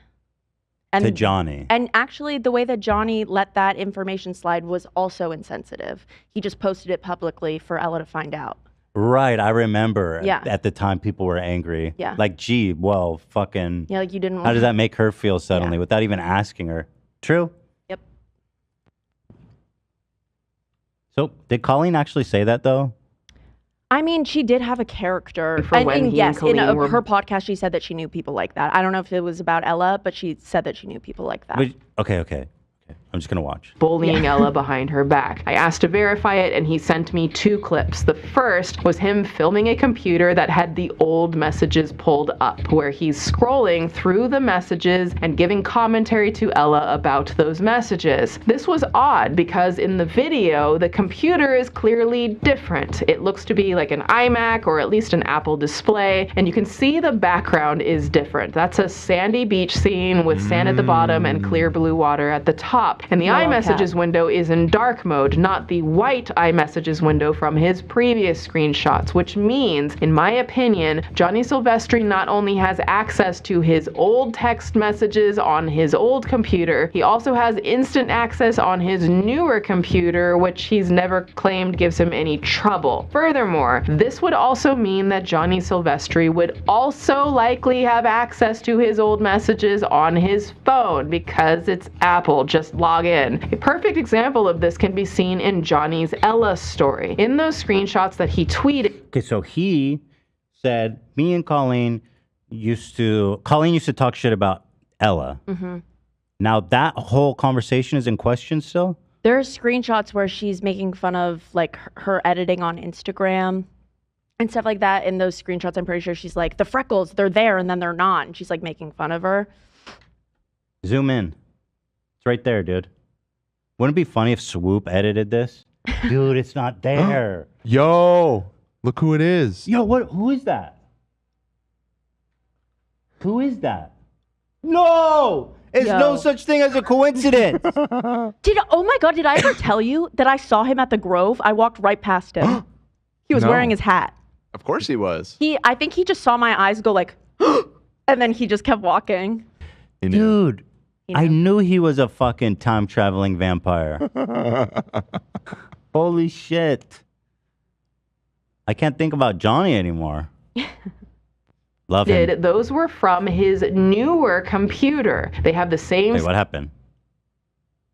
A: And,
B: To Johnny.
A: And actually, the way that Johnny let that information slide was also insensitive. He just posted it publicly for Ella to find out.
B: Right, I remember.
A: Yeah.
B: At the time, people were angry.
A: Yeah.
B: Like, gee, well, fucking.
A: Yeah, like you didn't.
B: How does that make her feel suddenly without even asking her? True.
A: Yep.
B: So, did Colleen actually say that though?
A: I mean, she did have a character.
C: For when he and
A: in
C: Colleen were-
A: her podcast, she said that she knew people like that. I don't know if it was about Ella, but she said that she knew people like that.
B: Okay. I'm just gonna watch.
C: bullying Ella behind her back. I asked to verify it, and he sent me 2 clips. The first was him filming a computer that had the old messages pulled up, where he's scrolling through the messages and giving commentary to Ella about those messages. This was odd because in the video, the computer is clearly different. It looks to be like an iMac or at least an Apple display, and you can see the background is different. That's a sandy beach scene with sand at the bottom and clear blue water at the top. And the iMessages window is in dark mode, not the white iMessages window from his previous screenshots, which means, in my opinion, Johnny Silvestri not only has access to his old text messages on his old computer, he also has instant access on his newer computer, which he's never claimed gives him any trouble. Furthermore, this would also mean that Johnny Silvestri would also likely have access to his old messages on his phone because it's Apple. Just log in. A perfect example of this can be seen in Johnny's Ella story. In those screenshots that he tweeted.
B: Okay, so he said, me and Colleen used to talk shit about Ella. Now that whole conversation is in question still?
A: There's screenshots where she's making fun of like her editing on Instagram and stuff like that. In those screenshots, I'm pretty sure she's like, the freckles, they're there and then they're not. And she's like making fun of her.
B: Zoom in. It's right there, dude. Wouldn't it be funny if Swoop edited this? Dude, it's not there.
E: Yo, look who it is.
B: Yo, who is that? Who is that? No! It's no such thing as a coincidence.
A: Oh my God, did I ever tell you that I saw him at the Grove? I walked right past him. He was wearing his hat.
E: Of course he was.
A: I think he just saw my eyes go like, and then he just kept walking.
B: Dude, I knew he was a fucking time-traveling vampire. Holy shit. I can't think about Johnny anymore. Love him.
C: Those were from his newer computer. They have the same
B: Wait, what happened?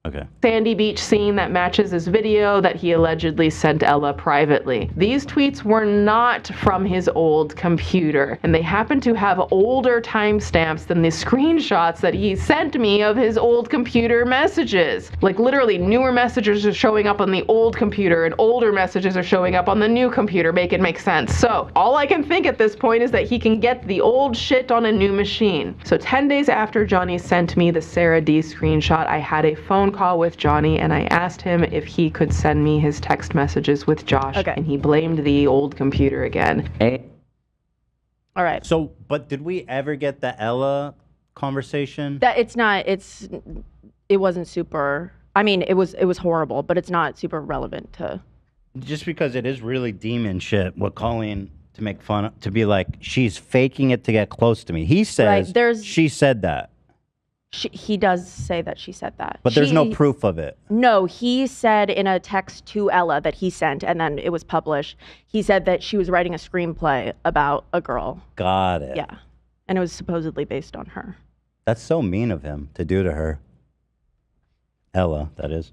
B: Okay.
C: sandy beach scene that matches his video that he allegedly sent Ella privately. These tweets were not from his old computer, and they happen to have older timestamps than the screenshots that he sent me of his old computer messages. Like literally, newer messages are showing up on the old computer and older messages are showing up on the new computer. Make it make sense. So all I can think at this point is that he can get the old shit on a new machine. So 10 days after Johnny sent me the Sarah D screenshot, I had a phone call with Johnny and I asked him if he could send me his text messages with Josh, and he blamed the old computer again.
A: All right.
B: So, but did we ever get the Ella conversation?
A: It wasn't super, I mean, it was horrible, but it's not super relevant to.
B: Just because it is really demon shit, what Colleen to make fun of, to be like, she's faking it to get close to me. He says she said that.
A: He does say that she said that.
B: But there's no proof of it.
A: No, he said in a text to Ella that he sent, and then it was published, he said that she was writing a screenplay about a girl.
B: Got it.
A: Yeah. And it was supposedly based on her.
B: That's so mean of him to do to her. Ella, that is.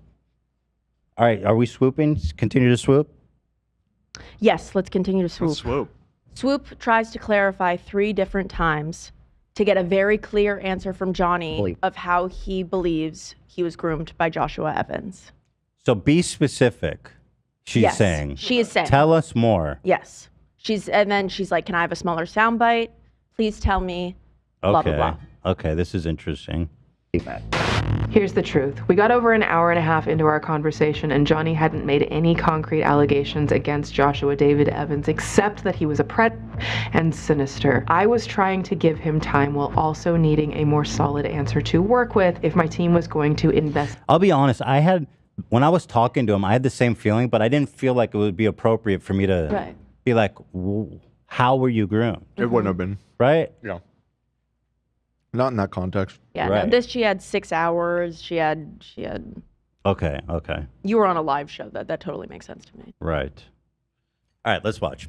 B: All right, are we swooping? Continue to swoop?
A: Yes, let's continue to swoop.
E: Let's swoop.
A: Swoop tries to clarify 3 different times to get a very clear answer from Johnny of how he believes he was groomed by Joshua Evans.
B: So be specific, she's saying.
A: She is saying.
B: Tell us more.
A: Yes. And then she's like, can I have a smaller soundbite? Please tell me, blah, blah, blah.
B: Okay, this is interesting.
C: Here's the truth. We got over an hour and a half into our conversation and Johnny hadn't made any concrete allegations against Joshua David Evans except that he was a predator and sinister. I was trying to give him time while also needing a more solid answer to work with if my team was going to invest.
B: I'll be honest, when I was talking to him, I had the same feeling, but I didn't feel like it would be appropriate for me to be like, how were you groomed?
E: It wouldn't have been.
B: Right?
E: Yeah. Not in that context.
A: Yeah, no, this she had 6 hours. She had.
B: Okay.
A: You were on a live show. That totally makes sense to me.
B: Right. All right, let's watch.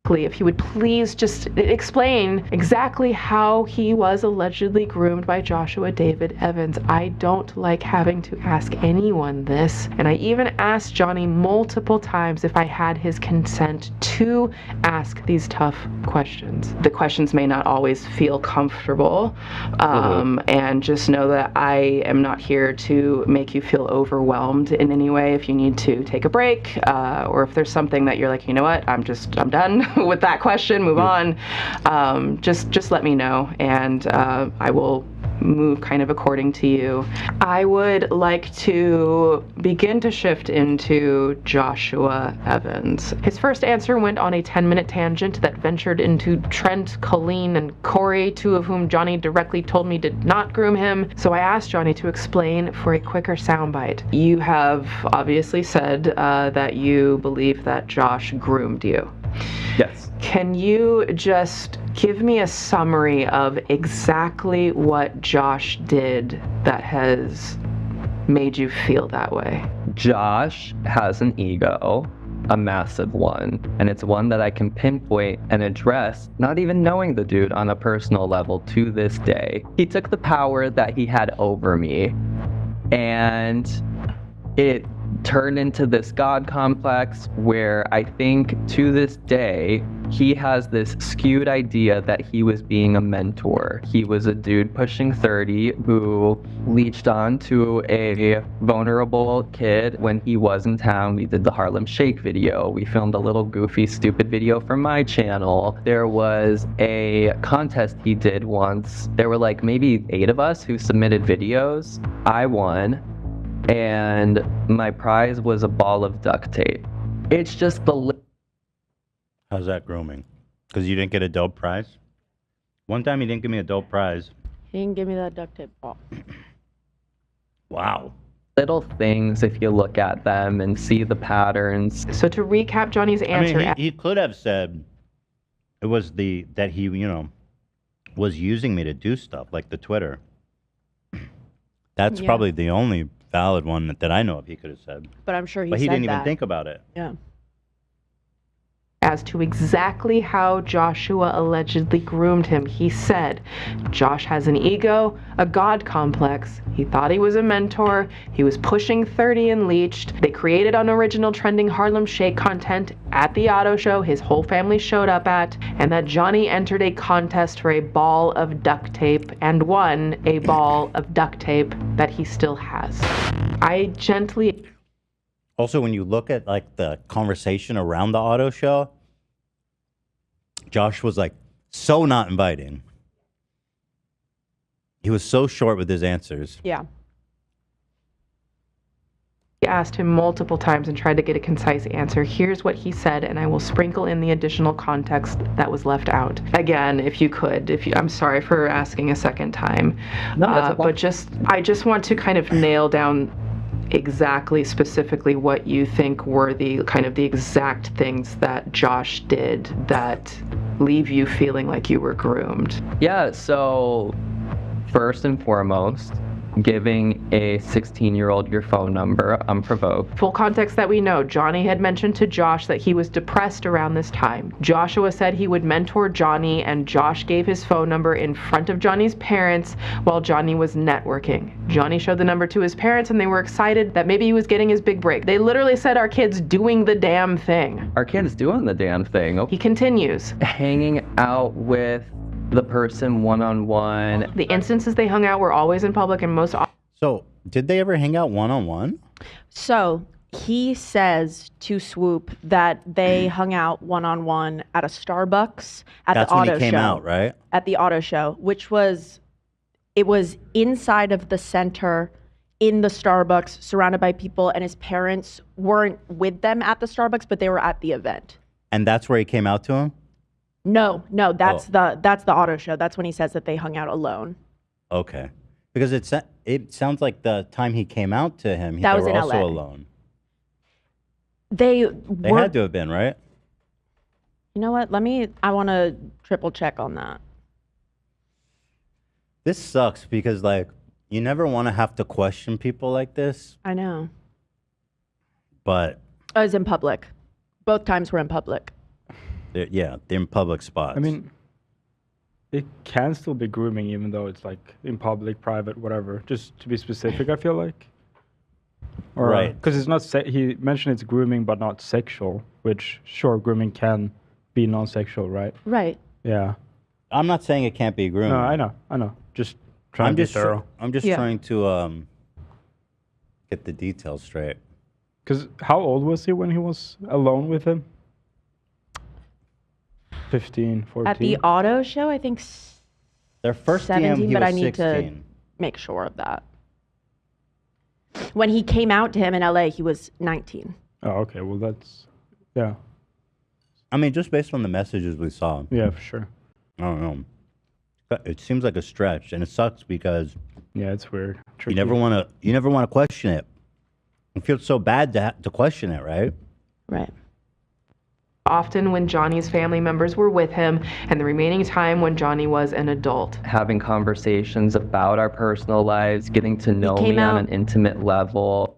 C: If he would please just explain exactly how he was allegedly groomed by Joshua David Evans. I don't like having to ask anyone this, and I even asked Johnny multiple times if I had his consent to ask these tough questions. The questions may not always feel comfortable, and just know that I am not here to make you feel overwhelmed in any way. If you need to take a break, or if there's something that you're like, you know what, I'm done with that question, move on, just let me know, and I will move kind of according to you. I would like to begin to shift into Joshua Evans. His first answer went on a 10-minute tangent that ventured into Trent, Colleen, and Corey, 2 of whom Johnny directly told me did not groom him. So I asked Johnny to explain for a quicker soundbite. You have obviously said that you believe that Josh groomed you.
F: Yes.
C: Can you just give me a summary of exactly what Josh did that has made you feel that way?
F: Josh has an ego, a massive one, and it's one that I can pinpoint and address, not even knowing the dude on a personal level to this day. He took the power that he had over me, and it turned into this God complex where I think to this day he has this skewed idea that he was being a mentor. He was a dude pushing 30 who leached on to a vulnerable kid when he was in town. We did the Harlem Shake video. We filmed a little goofy, stupid video for my channel. There was a contest he did once. There were like maybe 8 of us who submitted videos. I won. And my prize was a ball of duct tape. It's just the...
B: How's that grooming? Because you didn't get a dope prize? One time he didn't give me a dope prize.
A: He didn't give me that duct tape ball.
B: Wow.
F: little things, if you look at them and see the patterns.
C: So to recap Johnny's answer...
B: I mean, he could have said it was that he, was using me to do stuff, like the Twitter. That's probably the only valid one that I know of he could have said.
A: But I'm sure he
B: But he
A: said
B: didn't even
A: that.
B: think about it.
A: Yeah.
C: As to exactly how Joshua allegedly groomed him. He said, Josh has an ego, a God complex. He thought he was a mentor. He was pushing 30 and leached. They created unoriginal trending Harlem Shake content at the auto show his whole family showed up at, and that Johnny entered a contest for a ball of duct tape and won a ball of duct tape that he still has. I gently...
B: Also, when you look at like the conversation around the auto show, Josh was like so not inviting. He was so short with his answers.
A: Yeah.
C: I asked him multiple times and tried to get a concise answer. Here's what he said, and I will sprinkle in the additional context that was left out. Again, if you could, I'm sorry for asking a second time.
F: No, that's
C: but I just want to kind of nail down exactly, specifically what you think were the exact things that Josh did that leave you feeling like you were groomed.
F: Yeah, so first and foremost, giving a 16-year-old your phone number unprovoked.
C: Full context that we know, Johnny had mentioned to Josh that he was depressed around this time. Joshua said he would mentor Johnny, and Josh gave his phone number in front of Johnny's parents while Johnny was networking. Johnny showed the number to his parents, and they were excited that maybe he was getting his big break. They literally said, our kid's doing the damn thing.
F: Our kid's doing the damn thing.
C: He continues.
F: Hanging out with the person one-on-one.
C: The instances they hung out were always in public, and most...
B: So, did they ever hang out one-on-one?
A: So he says to Swoop that they hung out one-on-one at a Starbucks at
B: That's
A: the auto show.
B: when he came out, right?
A: At the auto show, which was, it was inside of the center in the Starbucks, surrounded by people, and his parents weren't with them at the Starbucks, but they were at the event.
B: And that's where he came out to him?
A: No, that's the auto show. That's when he says that they hung out alone.
B: Okay. Because it sounds like the time he came out to him,
A: That
B: they
A: was
B: were
A: in
B: also
A: LA.
B: alone.
A: They
B: had to have been, right?
A: You know what? I want to triple check on that.
B: This sucks because, like, you never want to have to question people like this,
A: I know.
B: but...
A: I was in public. Both times were in public.
B: They're in public spots.
H: I mean, it can still be grooming, even though it's like in public, private, whatever. Just to be specific, I feel like. Or,
B: Right.
H: Because it's not. He mentioned it's grooming, but not sexual. Which, sure, grooming can be non-sexual, right?
A: Right.
H: Yeah.
B: I'm not saying it can't be grooming.
H: No, I know. Just trying to be thorough.
B: I'm just
A: Yeah.
B: trying to get the details straight.
H: Because how old was he when he was alone with him? 15, 14.
A: At the auto show, I think
B: Their first
A: 17,
B: DM, he
A: but
B: was
A: I need
B: 16.
A: to make sure of that. When he came out to him in LA, he was 19.
H: Oh, okay. Well, that's yeah,
B: I mean, just based on the messages we saw,
H: yeah, for sure.
B: I don't know. It seems like a stretch, and it sucks because
H: Yeah, it's weird.
B: you
H: Tricky.
B: never want to question it. It feels so bad to question it, right?
A: Right.
C: Often when Johnny's family members were with him, and the remaining time when Johnny was an adult.
F: Having conversations about our personal lives, getting to know
A: came
F: me on
A: out-
F: an intimate level.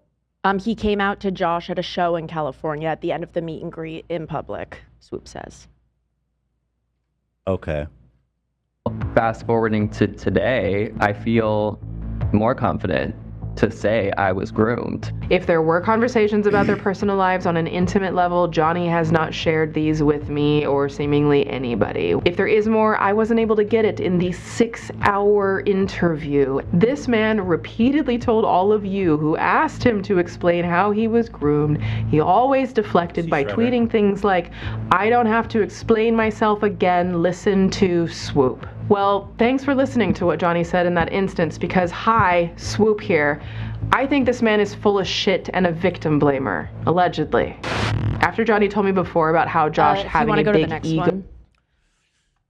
A: He came out to Josh at a show in California at the end of the meet and greet in public, Swoop says.
B: Okay.
F: Fast forwarding to today, I feel more confident to say I was groomed.
C: If there were conversations about their personal lives on an intimate level, Johnny has not shared these with me or seemingly anybody. If there is more, I wasn't able to get it in the 6-hour interview. This man repeatedly told all of you who asked him to explain how he was groomed. He always deflected by tweeting things like, "I don't have to explain myself again, listen to Swoop." Well, thanks for listening to what Johnny said in that instance, because hi, Swoop here. I think this man is full of shit and a victim blamer, allegedly. After Johnny told me before about how Josh
A: If you
C: having
A: want to
C: a
A: go to the
C: big
A: next
C: ego.
A: one,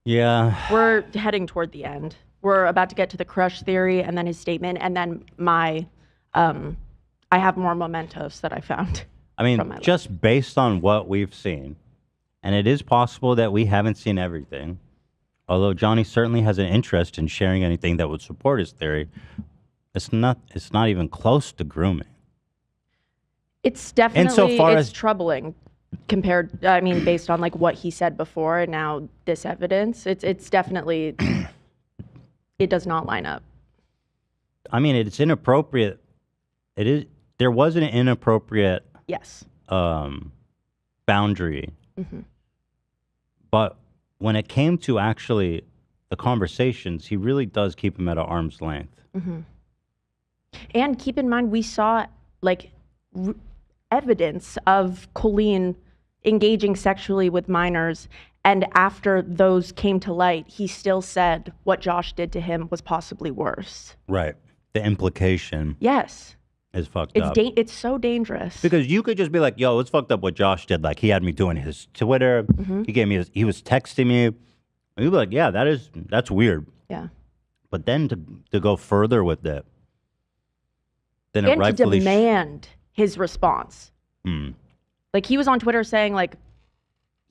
B: Yeah.
A: we're heading toward the end. We're about to get to the crush theory and then his statement, and then my, I have more mementos that I found.
B: I mean,
A: from my
B: just based on what we've seen, and it is possible that we haven't seen everything, although Johnny certainly has an interest in sharing anything that would support his theory, it's not even close to grooming.
A: It's definitely
B: Insofar
A: it's
B: as-
A: troubling compared. I mean, based on like what he said before and now this evidence, it's definitely it does not line up.
B: I mean, it's inappropriate. It is. There was an inappropriate
A: Yes.
B: boundary, but when it came to actually the conversations, he really does keep him at an arm's length.
A: And keep in mind, we saw like evidence of Colleen engaging sexually with minors. And after those came to light, he still said what Josh did to him was possibly worse.
B: Right. The implication
A: Yes.
B: is fucked
A: It's
B: up.
A: it's so dangerous.
B: Because you could just be like, yo, it's fucked up what Josh did. Like, he had me doing his Twitter. He gave me he was texting me. And you'd be like, yeah, that's weird.
A: Yeah.
B: But then to go further with it, then it
A: And to
B: rightfully
A: demand his response. Like he was on Twitter saying like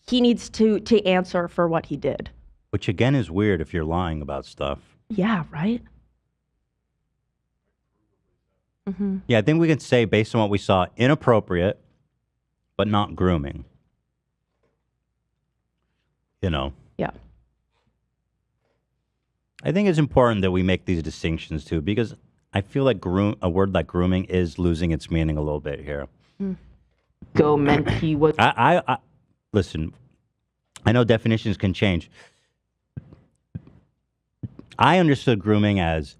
A: he needs to answer for what he did.
B: which again is weird if you're lying about stuff.
A: Yeah, right?
B: Yeah, I think we can say, based on what we saw, inappropriate, but not grooming. You know.
A: Yeah.
B: I think it's important that we make these distinctions too, because I feel like a word like grooming is losing its meaning a little bit here.
C: Go meant he was.
B: I listen. I know definitions can change. I understood grooming as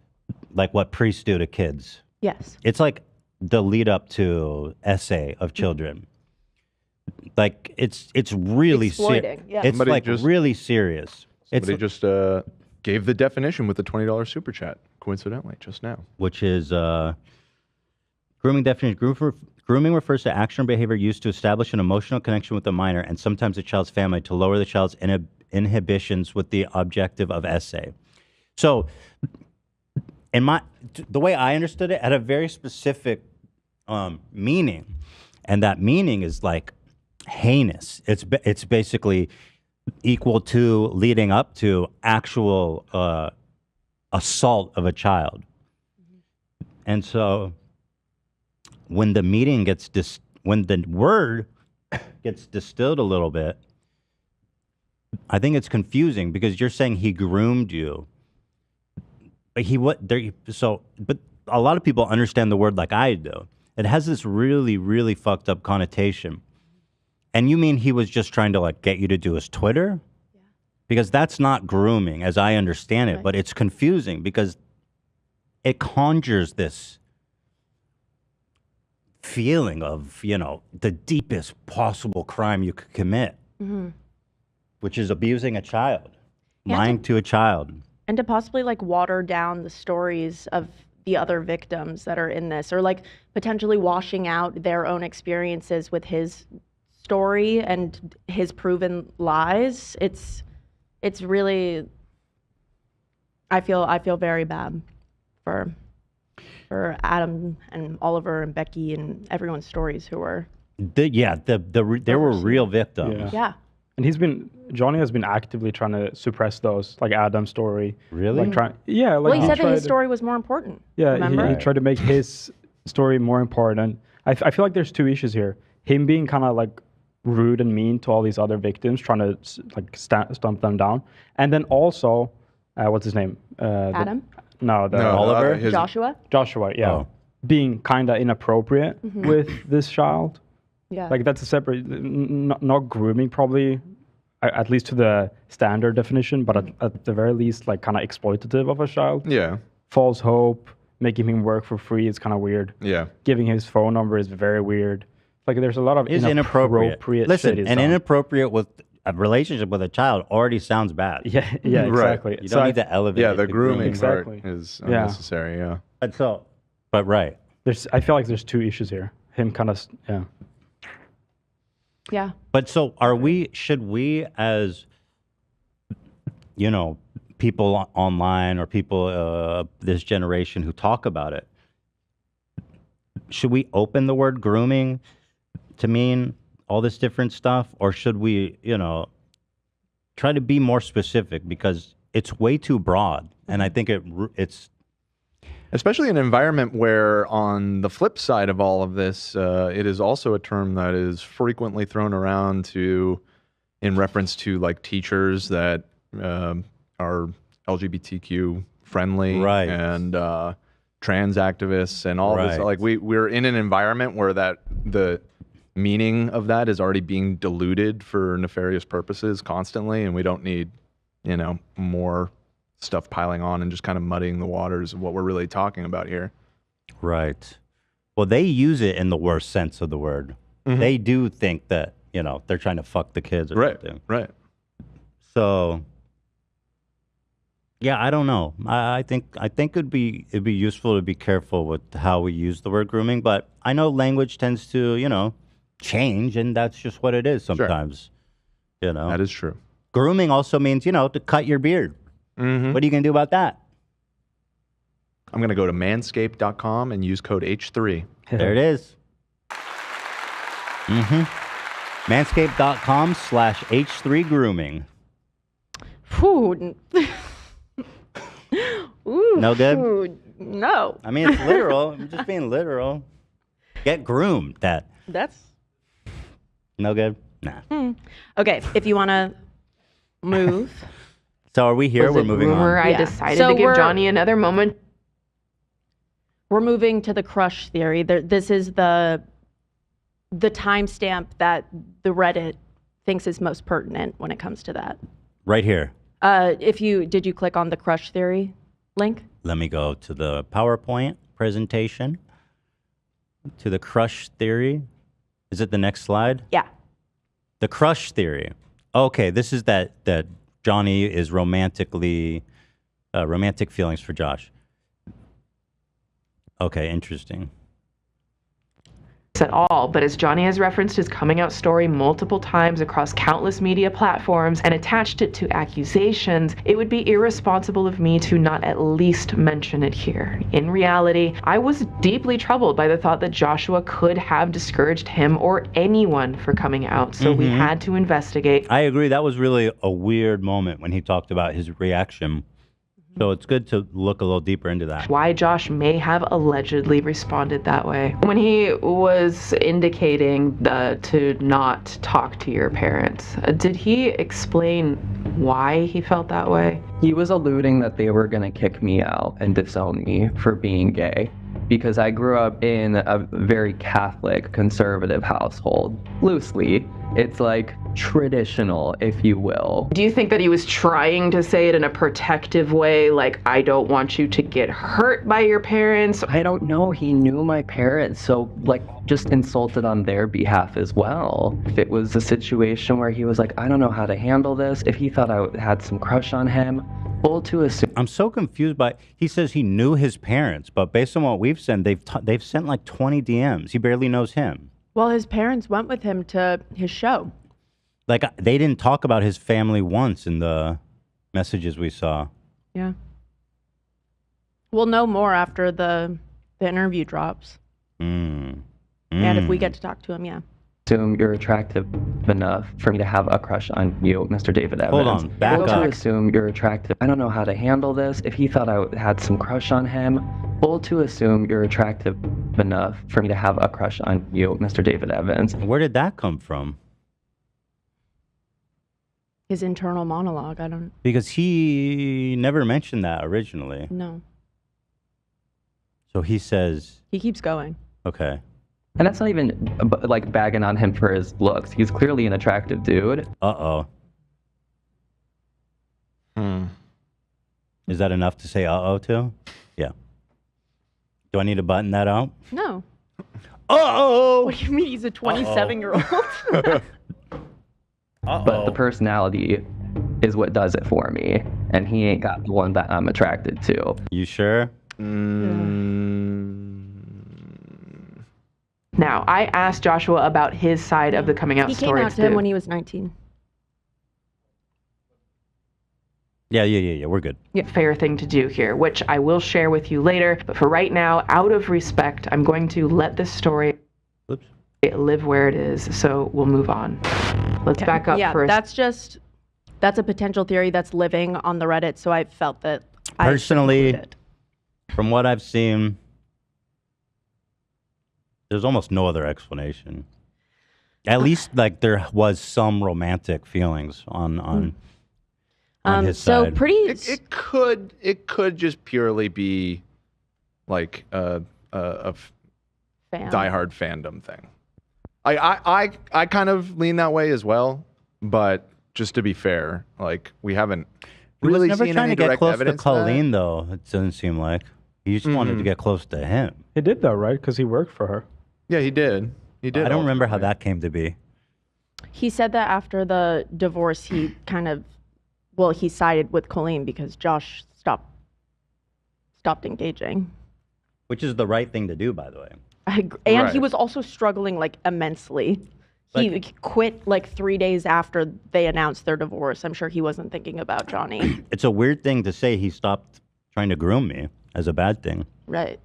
B: like what priests do to kids.
A: Yes.
B: It's like the lead up to essay of children. Like it's really
A: Exploiting, yeah.
B: It's
E: Somebody
B: like
E: just-
B: really serious.
E: Somebody just gave the definition with the $20 super chat, coincidentally, just now.
B: Which is grooming definition. Grooming refers to action or behavior used to establish an emotional connection with a minor and sometimes a child's family to lower the child's inhibitions with the objective of essay. So, the way I understood it, had a very specific meaning, and that meaning is like heinous. It's basically equal to, leading up to, actual assault of a child. And so when the meaning when the word gets distilled a little bit, I think it's confusing because you're saying he groomed you. But but a lot of people understand the word like I do. It has this really, really fucked up connotation. And you mean he was just trying to like get you to do his Twitter? Yeah. Because that's not grooming as I understand it, but it's confusing because it conjures this feeling of, the deepest possible crime you could commit, which is abusing a child, lying to a child.
A: And to possibly like water down the stories of the other victims that are in this, or like potentially washing out their own experiences with his story and his proven lies. It's really, I feel very bad for Adam and Oliver and Becky and everyone's stories who were.
B: There were real victims.
A: Yeah.
H: And Johnny has been actively trying to suppress those, like Adam's story.
B: Really?
A: Well, he said that his story was more important.
H: Yeah,
A: remember?
H: He tried to make his story more important. I feel like there's two issues here. Him being kind of like rude and mean to all these other victims, trying to like stomp them down. And then also, what's his name?
A: Adam?
H: Oliver?
A: Joshua,
H: yeah.
B: Oh.
H: Being kind of inappropriate with this child.
A: Yeah.
H: Like that's a separate, not grooming probably, at least to the standard definition, but at the very least, like kind of exploitative of a child.
E: Yeah.
H: False hope, making him work for free is kind of weird.
E: Yeah.
H: Giving his phone number is very weird. Like there's a lot of inappropriate
B: Listen,
H: shit.
B: an inappropriate with a relationship with a child already sounds bad.
H: Yeah, exactly.
B: You don't need to elevate.
E: Yeah,
B: it
E: the
B: to
E: grooming part
H: Exactly.
E: is unnecessary. Yeah.
B: But right.
H: I feel like there's two issues here. Him kind of, yeah.
A: Yeah.
B: But so should we as, people online or people this generation who talk about it, should we open the word grooming to mean all this different stuff? Or should we, try to be more specific because it's way too broad. And I think it's...
E: Especially in an environment where, on the flip side of all of this, it is also a term that is frequently thrown around in reference to like teachers that are LGBTQ friendly,
B: right,
E: and trans activists and all this. Like we're in an environment where the meaning of that is already being diluted for nefarious purposes constantly, and we don't need, more stuff piling on and just kind of muddying the waters of what we're really talking about here.
B: Right. Well, they use it in the worst sense of the word. Mm-hmm. They do think that, they're trying to fuck the kids or something.
E: Right.
B: So, yeah, I don't know. I think it'd be useful to be careful with how we use the word grooming, but I know language tends to, change, and that's just what it is sometimes. Sure.
E: That is true.
B: Grooming also means, to cut your beard.
E: Mm-hmm.
B: What are you going to do about that?
E: I'm going to go to manscaped.com and use code H3.
B: There it is. Manscaped.com/H3 grooming.
A: Ooh. Ooh.
B: No good?
A: Ooh, no.
B: I mean, it's literal. I'm just being literal. Get groomed.
A: That's
B: no good? Nah.
A: Okay, if you want to move.
B: So are we here? We're moving on.
C: I decided to give Johnny another moment.
A: We're moving to the crush theory. This is the timestamp that the Reddit thinks is most pertinent when it comes to that.
B: Right here.
A: Did you click on the crush theory link?
B: Let me go to the PowerPoint presentation. To the crush theory. Is it the next slide?
A: Yeah.
B: The crush theory. Okay, this is that Johnny is romantic feelings for Josh. Okay, interesting.
C: At all, but as Johnny has referenced his coming out story multiple times across countless media platforms and attached it to accusations, it would be irresponsible of me to not at least mention it here. In reality, I was deeply troubled by the thought that Joshua could have discouraged him or anyone for coming out, so we had to investigate.
B: I agree. That was really a weird moment when he talked about his reaction So it's good to look a little deeper into that.
C: Why Josh may have allegedly responded that way. When he was indicating to not talk to your parents, did he explain why he felt that way?
F: He was alluding that they were going to kick me out and disown me for being gay because I grew up in a very Catholic, conservative household. Loosely, it's like traditional, if you will.
C: Do you think that he was trying to say it in a protective way, like, I don't want you to get hurt by your parents?
F: I don't know. He knew my parents, so like just insulted on their behalf as well. If it was a situation where he was like, I don't know how to handle this, if he thought I had some crush on him, full to assume.
B: I'm so confused by. He says he knew his parents, but based on what we've sent, they've sent like 20 DMs. He barely knows him.
A: Well, his parents went with him to his show.
B: Like they didn't talk about his family once in the messages we saw.
A: Yeah. We'll know more after the interview drops. And if we get to talk to him, yeah.
F: Assume you're attractive enough for me to have a crush on you, Mr. David Evans.
B: Hold on, back
F: full
B: up.
F: to assume you're attractive. I don't know how to handle this. If he thought I had some crush on him, full to assume you're attractive enough for me to have a crush on you, Mr. David Evans.
B: Where did that come from?
A: His internal monologue, I don't...
B: Because he never mentioned that originally.
A: No.
B: So he says...
A: He keeps going.
B: Okay.
F: And that's not even like bagging on him for his looks. He's clearly an attractive dude.
B: Uh-oh. Is that enough to say uh-oh to? Yeah. Do I need to button that out?
A: No.
B: Uh-oh!
A: What do you mean he's a 27-year-old?
F: But the personality is what does it for me. And he ain't got the one that I'm attracted to.
B: You sure?
C: Now, I asked Joshua about his side of the coming out
A: He came
C: story.
A: out to him when he was 19.
B: Yeah, we're good.
C: Fair thing to do here, which I will share with you later. But for right now, out of respect, I'm going to let this story live where it is. So we'll move on. Let's back up
A: Yeah,
C: first.
A: that's a potential theory that's living on the Reddit, so I felt that
B: Personally,
A: I should include it.
B: From what I've seen, there's almost no other explanation. At least, like, there was some romantic feelings on his
A: so
B: side.
A: pretty...
E: It could just purely be like a
A: Fan.
E: diehard fandom thing. I kind of lean that way as well, but just to be fair, like we haven't
B: He was
E: really
B: never
E: seen
B: trying
E: any
B: to get
E: direct
B: close to
E: evidence of
B: Colleen, though. It doesn't seem like. He just wanted to get close to him.
H: He did though, right? Because he worked for her.
E: that. Yeah, he did. He did.
B: I don't remember how
E: ultimately.
B: that came to be.
A: He said that after the divorce, he kind of... Well, he sided with Colleen because Josh stopped engaging.
B: Which is the right thing to do, by the way.
A: And he
E: Right.
A: was also struggling like immensely. He quit like 3 days after they announced their divorce. I'm sure he wasn't thinking about Johnny.
B: It's a weird thing to say he stopped trying to groom me as a bad thing.
A: Right.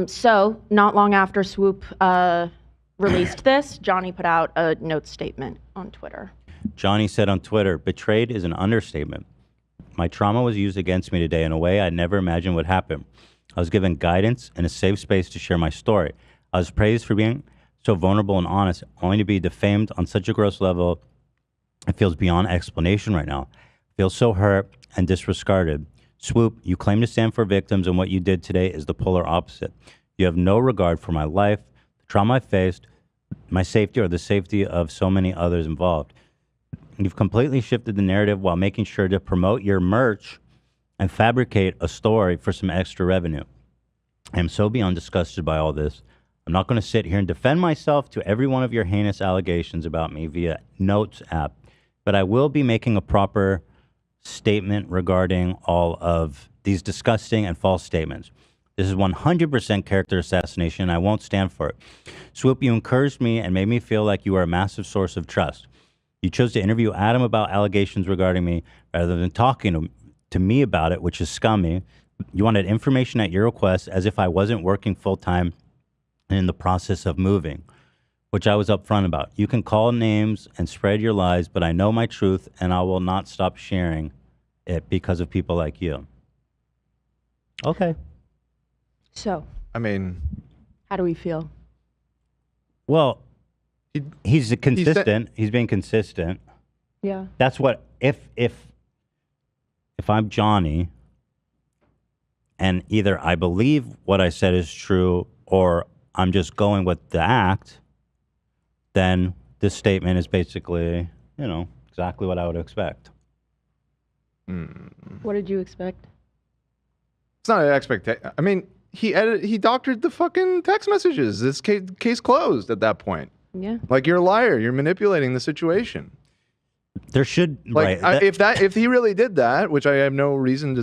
A: So not long after Swoop released this, Johnny put out a note statement on Twitter.
B: Johnny said on Twitter, "Betrayed is an understatement. My trauma was used against me today in a way I never imagined would happen. I was given guidance and a safe space to share my story. I was praised for being so vulnerable and honest, only to be defamed on such a gross level. It feels beyond explanation right now. I feel so hurt and disregarded. Swoop, you claim to stand for victims, and what you did today is the polar opposite. You have no regard for my life, the trauma I faced, my safety, or the safety of so many others involved. You've completely shifted the narrative while making sure to promote your merch and fabricate a story for some extra revenue. I am so beyond disgusted by all this. I'm not going to sit here and defend myself to every one of your heinous allegations about me via Notes app, but I will be making a proper statement regarding all of these disgusting and false statements. This is 100% character assassination, and I won't stand for it. Swoop, you encouraged me and made me feel like you are a massive source of trust. You chose to interview Adam about allegations regarding me rather than talking to me about it, which is scummy. You wanted information at your request as if I wasn't working full-time and in the process of moving, which I was upfront about. You can call names and spread your lies, but I know my truth, and I will not stop sharing it because of people like you. Okay.
A: So,
E: I mean,
A: how do we feel?
B: Well, he's
E: said-
B: consistent. He's being consistent.
A: Yeah.
B: That's what if I'm Johnny and either I believe what I said is true or I'm just going with the act, then this statement is basically, exactly what I would expect.
A: What did you expect?
E: It's not an expectation. I mean, he doctored the fucking text messages. This case closed at that point.
A: Yeah.
E: Like, you're a liar. You're manipulating the situation.
B: There should
E: Like,
B: right.
E: if he really did that, which I have no reason to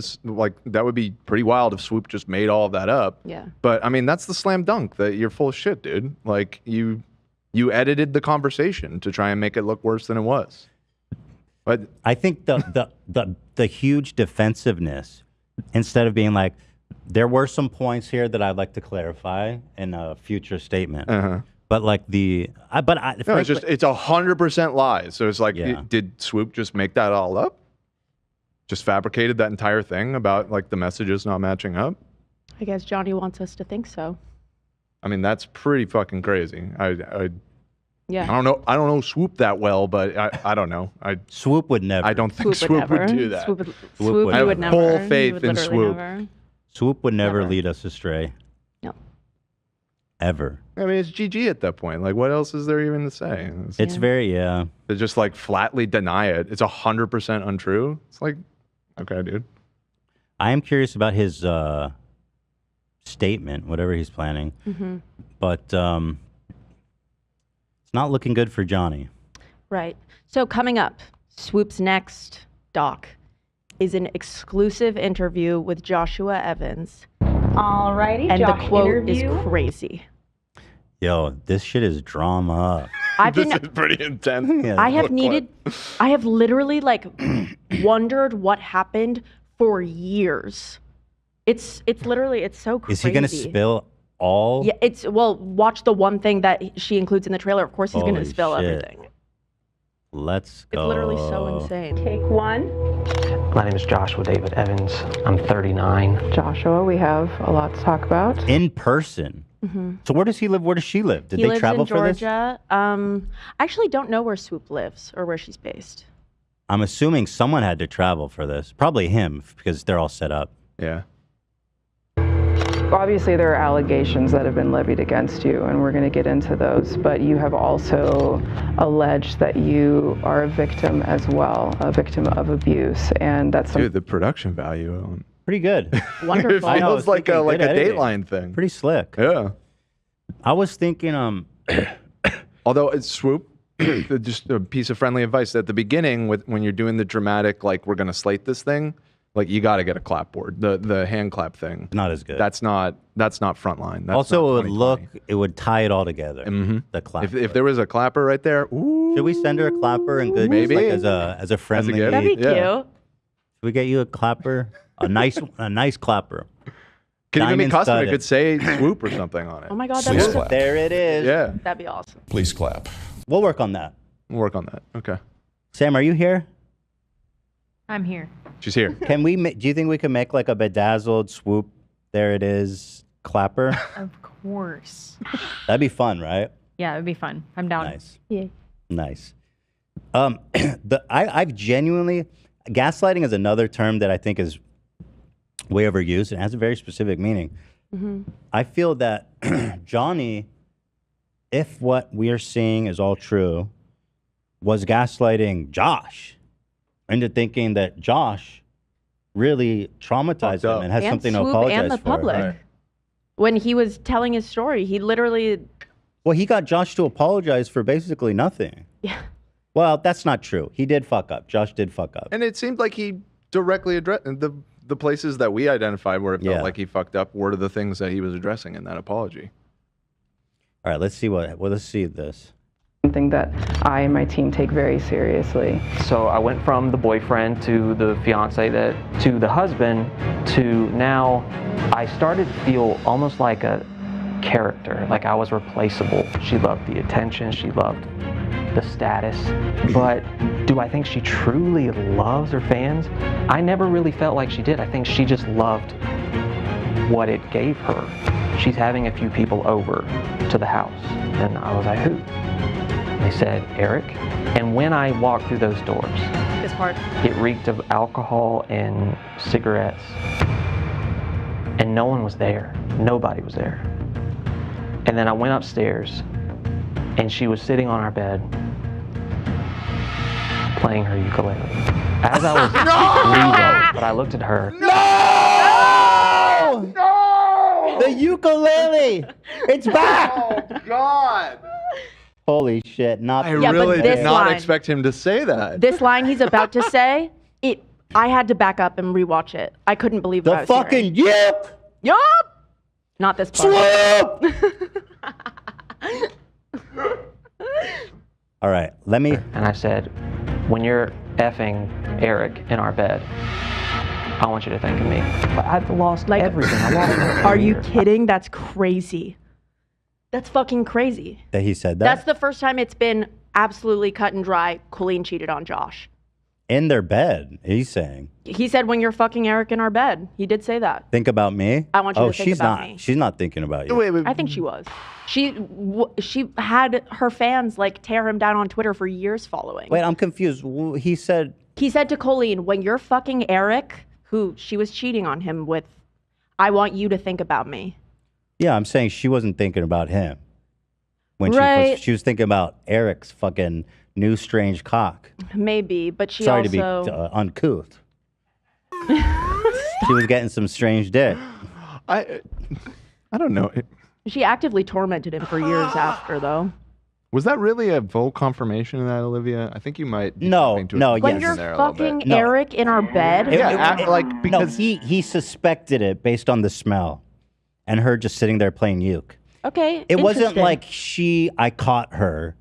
E: that would be pretty wild if Swoop just made all of that up.
A: Yeah.
E: But I mean, that's the slam dunk that you're full of shit, dude. Like, you edited the conversation to try and make it look worse than it was. But
B: I think the huge defensiveness, instead of being like, there were some points here that I'd like to clarify in a future statement. But like it's
E: 100% lies. So it's like,
B: Yeah.
E: did Swoop just make that all up? Just fabricated that entire thing about like the messages not matching up?
A: I guess Johnny wants us to think so.
E: I mean, that's pretty fucking crazy. I
A: Yeah.
E: don't know Swoop that well, but I don't know.
B: Swoop would never.
E: I don't think Swoop would do that.
A: Swoop
B: would-
E: I
A: you
E: have
A: would never.
E: full
A: You
E: faith
A: would
E: in
A: literally
E: Swoop.
A: never.
B: Swoop would never
A: Never.
B: lead us astray.
A: No.
B: Ever.
E: I mean, it's GG at that point. Like, what else is there even to say?
B: It's very
E: to just like flatly deny it. It's 100% untrue. It's like, okay, dude.
B: I am curious about his statement, whatever he's planning.
A: Mm-hmm.
B: But it's not looking good for Johnny.
A: Right. So coming up, Swoop's next doc is an exclusive interview with Joshua Evans.
G: Alrighty,
A: And
G: Josh
A: the quote
G: interview.
A: is crazy.
B: Yo, this shit is drama.
A: I've
E: This
A: been
E: is pretty intense.
B: Yeah.
A: I have literally like wondered what happened for years. It's so crazy.
B: Is he gonna spill all?
A: Yeah, watch the one thing that she includes in the trailer. Of course he's gonna
B: Holy
A: spill
B: shit.
A: everything.
B: Let's go.
A: It's literally so insane.
G: Take one.
I: My name is Joshua David Evans. I'm 39.
C: Joshua, we have a lot to talk about.
B: In person.
A: Mm-hmm.
B: So where does he live? Where does she live? Did
A: He
B: they
A: lives
B: travel
A: in
B: for this?
A: Georgia. I actually don't know where Swoop lives or where she's based.
B: I'm assuming someone had to travel for this. Probably him, because they're all set up.
E: Yeah.
C: Obviously, there are allegations that have been levied against you, and we're going to get into those. But you have also alleged that you are a victim as well, a victim of abuse, and that's
E: Dude, the production value.
B: Pretty good.
A: Wonderful.
E: It
B: I know, I
E: feels
B: was
E: like a
B: thinking good editing.
E: Dateline thing.
B: Pretty slick.
E: Yeah.
B: I was thinking,
E: Although it's Swoop, just a piece of friendly advice at the beginning when you're doing the dramatic, like, we're gonna slate this thing, like, you got to get a clapboard. The hand clap thing.
B: not as good.
E: That's not frontline. That's
B: Also,
E: not
B: it would
E: 2020.
B: it would tie it all together. The clap.
E: If there was a clapper right there, ooh,
B: Should we send her a clapper and good
E: Maybe.
B: like as a friendly?
E: gift.
A: That'd be
E: Yeah.
A: cute.
B: Should we get you a clapper? A nice clapper.
E: could even be
B: diamond
E: custom. It
B: studded.
E: could say Swoop or something on it.
A: Oh my god,
J: Please
A: that'd
J: clap.
B: There it is.
E: Yeah,
A: be awesome.
J: Please clap.
B: We'll work on that.
E: we'll work on that. Okay,
B: Sam, are you here?
K: I'm here.
E: she's here.
B: Can we? Do you think we can make like a bedazzled Swoop? There it is. Clapper.
K: Of course.
B: That'd be fun, right?
K: Yeah, it would be fun. I'm down.
B: Nice.
A: Yeah.
B: Nice. I've genuinely gaslighting is another term that I think is way overused and has a very specific meaning.
A: Mm-hmm.
B: I feel that Johnny, if what we are seeing is all true, was gaslighting Josh into thinking that Josh really traumatized
E: Fucked up.
B: him and has
A: And
B: something to
A: Swoop
B: apologize
A: and the
B: for.
A: public.
E: Right.
A: When he was telling his story, he literally
B: Well, he got Josh to apologize for basically nothing.
A: Yeah.
B: Well, that's not true. He did fuck up. Josh did fuck up.
E: And it seemed like he directly addressed the places that we identified where it felt
B: Yeah.
E: like he fucked up were the things that he was addressing in that apology.
B: All right, let's see let's see this.
C: something that I and my team take very seriously.
I: So I went from the boyfriend to the fiance to the husband to now I started to feel almost like a character, like I was replaceable. She loved the attention, she loved the status, but do I think she truly loves her fans? I never really felt like she did. I think she just loved what it gave her. She's having a few people over to the house, and I was like, who? They said, Eric. And when I walked through those doors,
A: This part.
I: it reeked of alcohol and cigarettes. And no one was there. Nobody was there. And then I went upstairs, and she was sitting on our bed, playing her ukulele. As I was leaving, but I looked at her.
B: No! No! The ukulele! It's back!
E: Oh, God.
B: Holy shit! Not.
E: I
A: Yeah, but
E: really
A: this
E: did not
A: line-
E: expect him to say that.
A: This line he's about to say, I had to back up and rewatch it. I couldn't believe what I
B: The
A: was
B: fucking
A: hearing.
B: yip!
A: Yup! Not this part.
B: Swoop! All right, let me.
I: And I said, when you're effing Eric in our bed, I want you to think of me. But I've lost everything. I lost my
A: Are you
I: career.
A: kidding? That's crazy. That's fucking crazy.
B: That he said that
A: That's the first time it's been absolutely cut and dry. Colleen cheated on Josh.
B: in their bed. He's saying,
A: He said, when you're fucking Eric in our bed. He did say that.
B: "Think about me."
A: I want you
B: oh,
A: to think
B: she's
A: about
B: not.
A: me.
B: She's not thinking about you.
E: Wait.
A: I think she was. She had her fans like tear him down on Twitter for years following.
B: Wait, I'm confused. He said,
A: He said to Colleen, when you're fucking Eric, who she was cheating on him with, I want you to think about me.
B: "Yeah, I'm saying she wasn't thinking about him when
A: Right.
B: she was thinking about Eric's fucking new strange cock."
A: Maybe, but she
B: Sorry
A: also...
B: to be uncouth. She was getting some strange dick.
E: I don't know.
A: She actively tormented him for years after, though.
E: Was that really a full confirmation of that, Olivia? I think you might. Be
B: No,
E: jumping to a
B: no,
A: When
B: yes.
A: you're
E: conclusion there a little bit.
A: fucking
B: No.
A: Eric in our bed,
B: Because he suspected it based on the smell, and her just sitting there playing uke.
A: okay,
B: It wasn't
A: interesting.
B: like I caught her.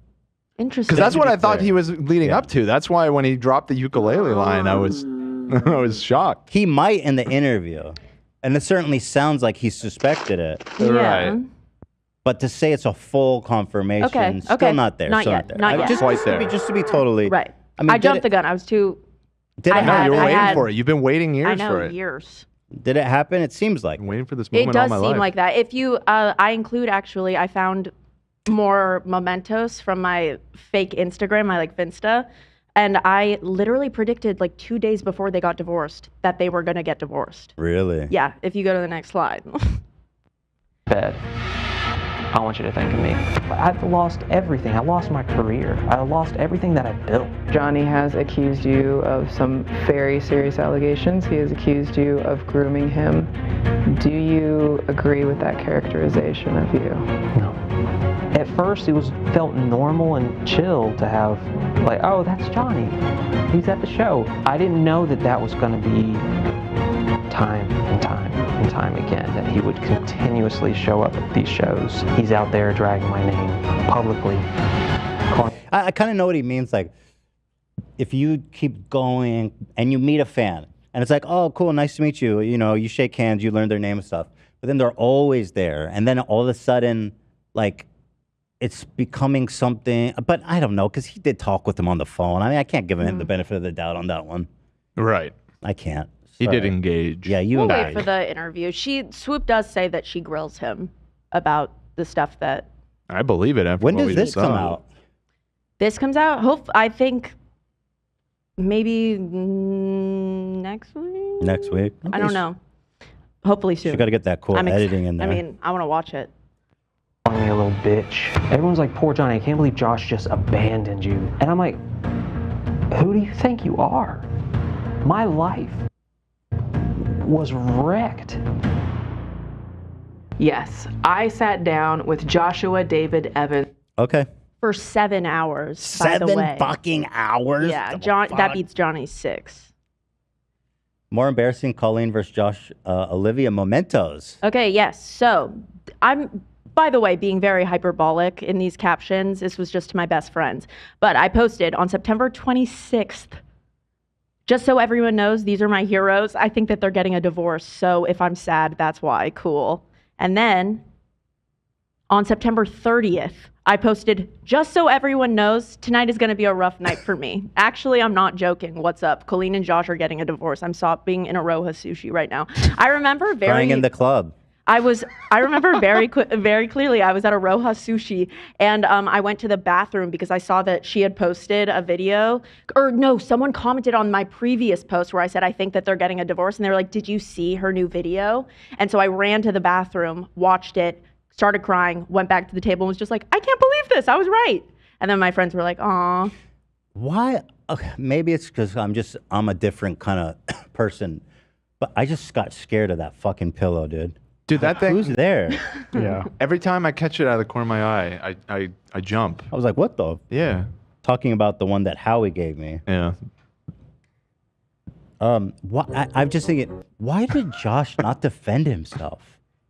A: Interesting.
E: Because that's what I thought
B: clear.
E: he was leading
B: Yeah.
E: up to. That's why when he dropped the ukulele line, I was I was shocked.
B: He might in the interview, and it certainly sounds like he suspected it.
A: Yeah.
E: Right.
B: But to say it's a full confirmation,
A: Okay,
B: still
A: okay.
B: not there.
A: Not
B: still
A: yet,
B: there.
A: not yet.
B: Just,
E: Quite
B: just to be,
E: there.
B: just to be totally
A: Right.
B: I mean,
A: I
B: did
A: jumped
B: it-
A: the gun. I was too...
B: Did
A: I
B: it
E: No,
A: had-
E: you were
A: I
E: waiting
A: had-
E: for it. You've been waiting years
A: I know,
E: for it.
A: years.
B: Did it happen? It seems like.
E: Been waiting for this
A: It
E: moment all
A: does
E: my
A: seem
E: life.
A: like that. If you, I include actually, I found more mementos from my fake Instagram, my like Finsta, and I literally predicted like 2 days before they got divorced that they were gonna get divorced.
B: Really?
A: Yeah, if you go to the next slide.
I: Bed. I want you to think of me. I've lost everything. I lost my career. I lost everything that I built.
C: Johnny has accused you of some very serious allegations. He has accused you of grooming him. Do you agree with that characterization of you?
I: No. At first, it felt normal and chill to have, like, oh, that's Johnny. He's at the show. I didn't know that was going to be time and time and time again, that he would continuously show up at these shows. He's out there dragging my name publicly.
B: I kind of know what he means. Like, if you keep going and you meet a fan, and it's like, oh, cool, nice to meet you. You know, you shake hands, you learn their name and stuff. But then they're always there. And then all of a sudden, like, it's becoming something. But I don't know, because he did talk with him on the phone. I mean, I can't give him the benefit of the doubt on that one.
E: Right.
B: I can't.
E: He did
B: Sorry.
E: engage.
B: Yeah, you
A: We'll
B: and
A: wait for the interview. Swoop does say that she grills him about the stuff that
E: I believe it. After
B: When
E: what
B: does
E: we
B: this
E: just
B: come
E: saw.
B: out?
A: this comes out. I think maybe next week.
B: Next week?
A: I don't know. Hopefully soon.
B: You got to get that cool editing in there.
A: I mean, I want to watch it.
I: Calling me a little bitch. Everyone's like, poor Johnny, I can't believe Josh just abandoned you. And I'm like, who do you think you are? My life was wrecked.
C: Yes, I sat down with Joshua David Evans.
B: Okay.
A: For 7 hours, by the
B: 7
A: way.
B: fucking hours?
A: Yeah,
B: The
A: John. That
B: fuck?
A: beats Johnny's 6.
B: More embarrassing, Colleen versus Josh, Olivia mementos.
A: Okay, yes. So I'm, by the way, being very hyperbolic in these captions. This was just to my best friends. But I posted on September 26th, just so everyone knows, these are my heroes. I think that they're getting a divorce. So if I'm sad, that's why. Cool. And then on September 30th, I posted, just so everyone knows, tonight is going to be a rough night for me. Actually, I'm not joking. What's up? Colleen and Josh are getting a divorce. I'm sobbing in Aroha sushi right now. I remember
B: Crying in the club.
A: I remember very clearly, I was at Aroha Sushi, and I went to the bathroom because I saw that she had posted a video, or no, someone commented on my previous post where I said, I think that they're getting a divorce, and they were like, did you see her new video? And so I ran to the bathroom, watched it, started crying, went back to the table, and was just like, I can't believe this, I was right. And then my friends were like, aw.
B: Why? Okay, maybe it's because I'm a different kind of person, but I just got scared of that fucking pillow, dude.
E: Dude, that thing.
B: Who's there?
H: Yeah.
E: Every time I catch it out of the corner of my eye, I jump.
B: I was like, what the?
E: Yeah.
B: Talking about the one that Howie gave me.
E: Yeah.
B: I'm just thinking, why did Josh not defend himself?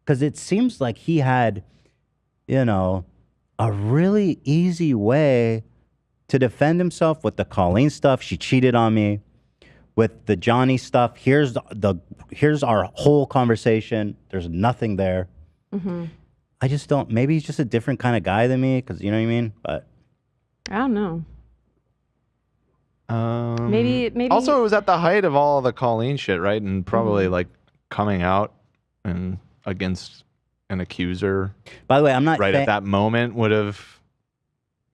B: Because it seems like he had, a really easy way to defend himself with the Colleen stuff. She cheated on me. With the Johnny stuff, here's our whole conversation. There's nothing there.
A: Mm-hmm.
B: I just don't. Maybe he's just a different kind of guy than me, because you know what I mean. But
A: I don't know. Maybe.
E: Also, it was at the height of all the Colleen shit, right? And probably like coming out and against an accuser.
B: By the way, I'm not
E: right at that moment would have.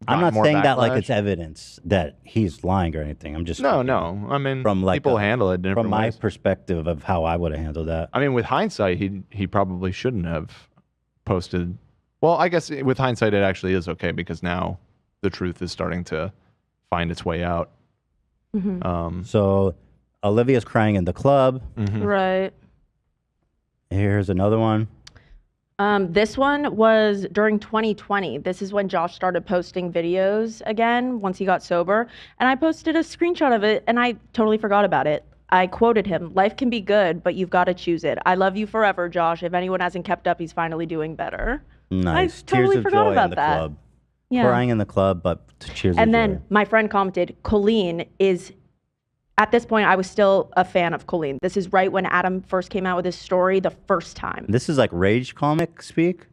B: I'm not saying that like
E: backlash.
B: it's evidence that he's lying or anything. I'm just
E: No. I mean,
B: from like
E: people handle it different
B: from my
E: ways.
B: perspective of how I would have handled that.
E: I mean, with hindsight, he probably shouldn't have posted. Well, I guess with hindsight, it actually is okay because now the truth is starting to find its way out.
A: Mm-hmm.
B: So Olivia's crying in the club.
A: Right.
B: Here's another one.
A: This one was during 2020. This is when Josh started posting videos again once he got sober. And I posted a screenshot of it and I totally forgot about it. I quoted him, life can be good, but you've got to choose it. I love you forever, Josh. If anyone hasn't kept up, he's finally doing better.
B: Nice.
A: I totally
B: Tears of
A: forgot
B: joy
A: about
B: in the
A: that.
B: club.
A: Yeah.
B: Crying in the club, but cheers of
A: And
B: joy.
A: then my friend commented, Colleen is, at this point, I was still a fan of Colleen. This is right when Adam first came out with his story the first time.
B: This is like rage comic speak?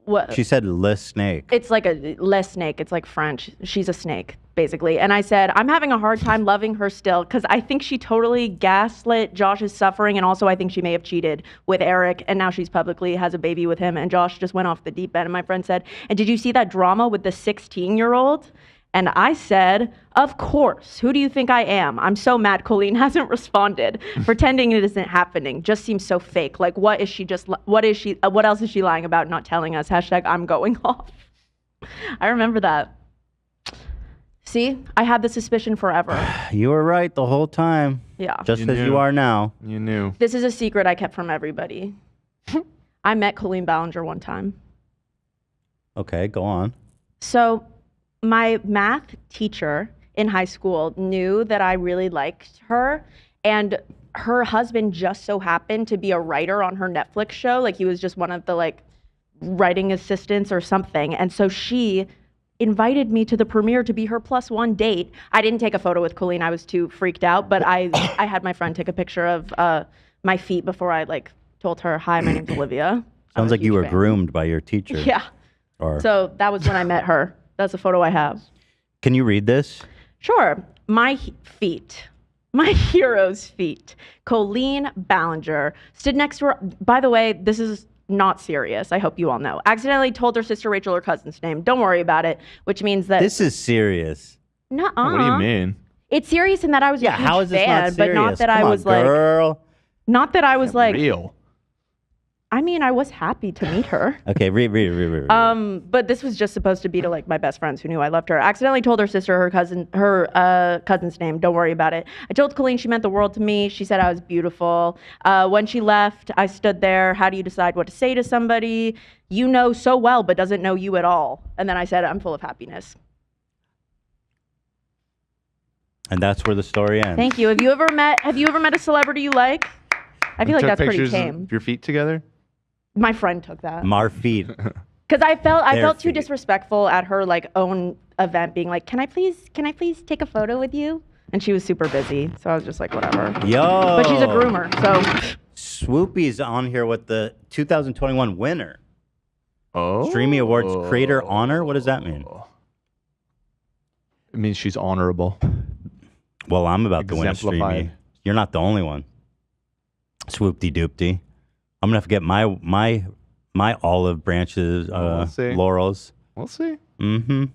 A: What?
B: She said le snake.
A: It's like a less snake. It's like French. She's a snake, basically. And I said, I'm having a hard time loving her still because I think she totally gaslit Josh's suffering. And also I think she may have cheated with Eric. And now she's publicly has a baby with him. And Josh just went off the deep end. And my friend said, and did you see that drama with the 16-year-old? And I said, of course. Who do you think I am? I'm so mad Colleen hasn't responded. Pretending it isn't happening just seems so fake. Like, what else is she lying about not telling us? Hashtag I'm going off. I remember that. See, I had the suspicion forever.
B: You were right the whole time.
A: Yeah.
B: Just as you are now.
E: You knew.
A: This is a secret I kept from everybody. I met Colleen Ballinger one time.
B: Okay, go on.
A: So my math teacher in high school knew that I really liked her, and her husband just so happened to be a writer on her Netflix show. Like he was just one of the like writing assistants or something. And so she invited me to the premiere to be her +1 date. I didn't take a photo with Colleen. I was too freaked out, but I had my friend take a picture of my feet before I like told her, hi, my name's Olivia.
B: Sounds like you were groomed by your teacher.
A: Yeah.
B: Or
A: So that was when I met her. That's a photo I have.
B: can you read this?
A: Sure. My feet. My hero's feet. Colleen Ballinger stood next to her. By the way, this is not serious. I hope you all know. Accidentally told her sister Rachel her cousin's name. Don't worry about it. Which means that
B: This is serious.
A: Nuh-uh.
E: What do you mean?
A: It's serious in that I was a huge
B: How is this
A: fan,
B: not serious?
A: but not that
B: Come
A: I
B: on,
A: was like.
B: girl.
A: Not that I was like.
E: Real.
A: I mean, I was happy to meet her.
B: Okay, read.
A: But this was just supposed to be to like my best friends who knew I loved her. Accidentally told her sister her cousin's name. Don't worry about it. I told Colleen she meant the world to me. She said I was beautiful. When she left, I stood there. How do you decide what to say to somebody you know so well but doesn't know you at all? And then I said I'm full of happiness.
B: And that's where the story ends.
A: Thank you. Have you ever met a celebrity you like? I feel like
E: Took
A: that's pretty
E: pictures
A: tame.
E: of your feet together?
A: My friend took that.
B: Marfeet.
A: Because I felt
B: Their
A: too
B: feet.
A: disrespectful at her like own event, being like, "Can I please take a photo with you?" And she was super busy, so I was just like, "Whatever."
B: Yo.
A: But she's a groomer, so
B: Swoopy's on here with the 2021 winner.
E: Oh.
B: Streamy Awards Creator Honor? What does that mean?
E: It means she's honorable.
B: Well, I'm about to win a Streamy.
E: Exemplified.
B: You're not the only one. Swoopty doopty. I'm gonna have to get my olive branches,
E: We'll see.
B: laurels.
E: We'll see.
B: Mm-hmm.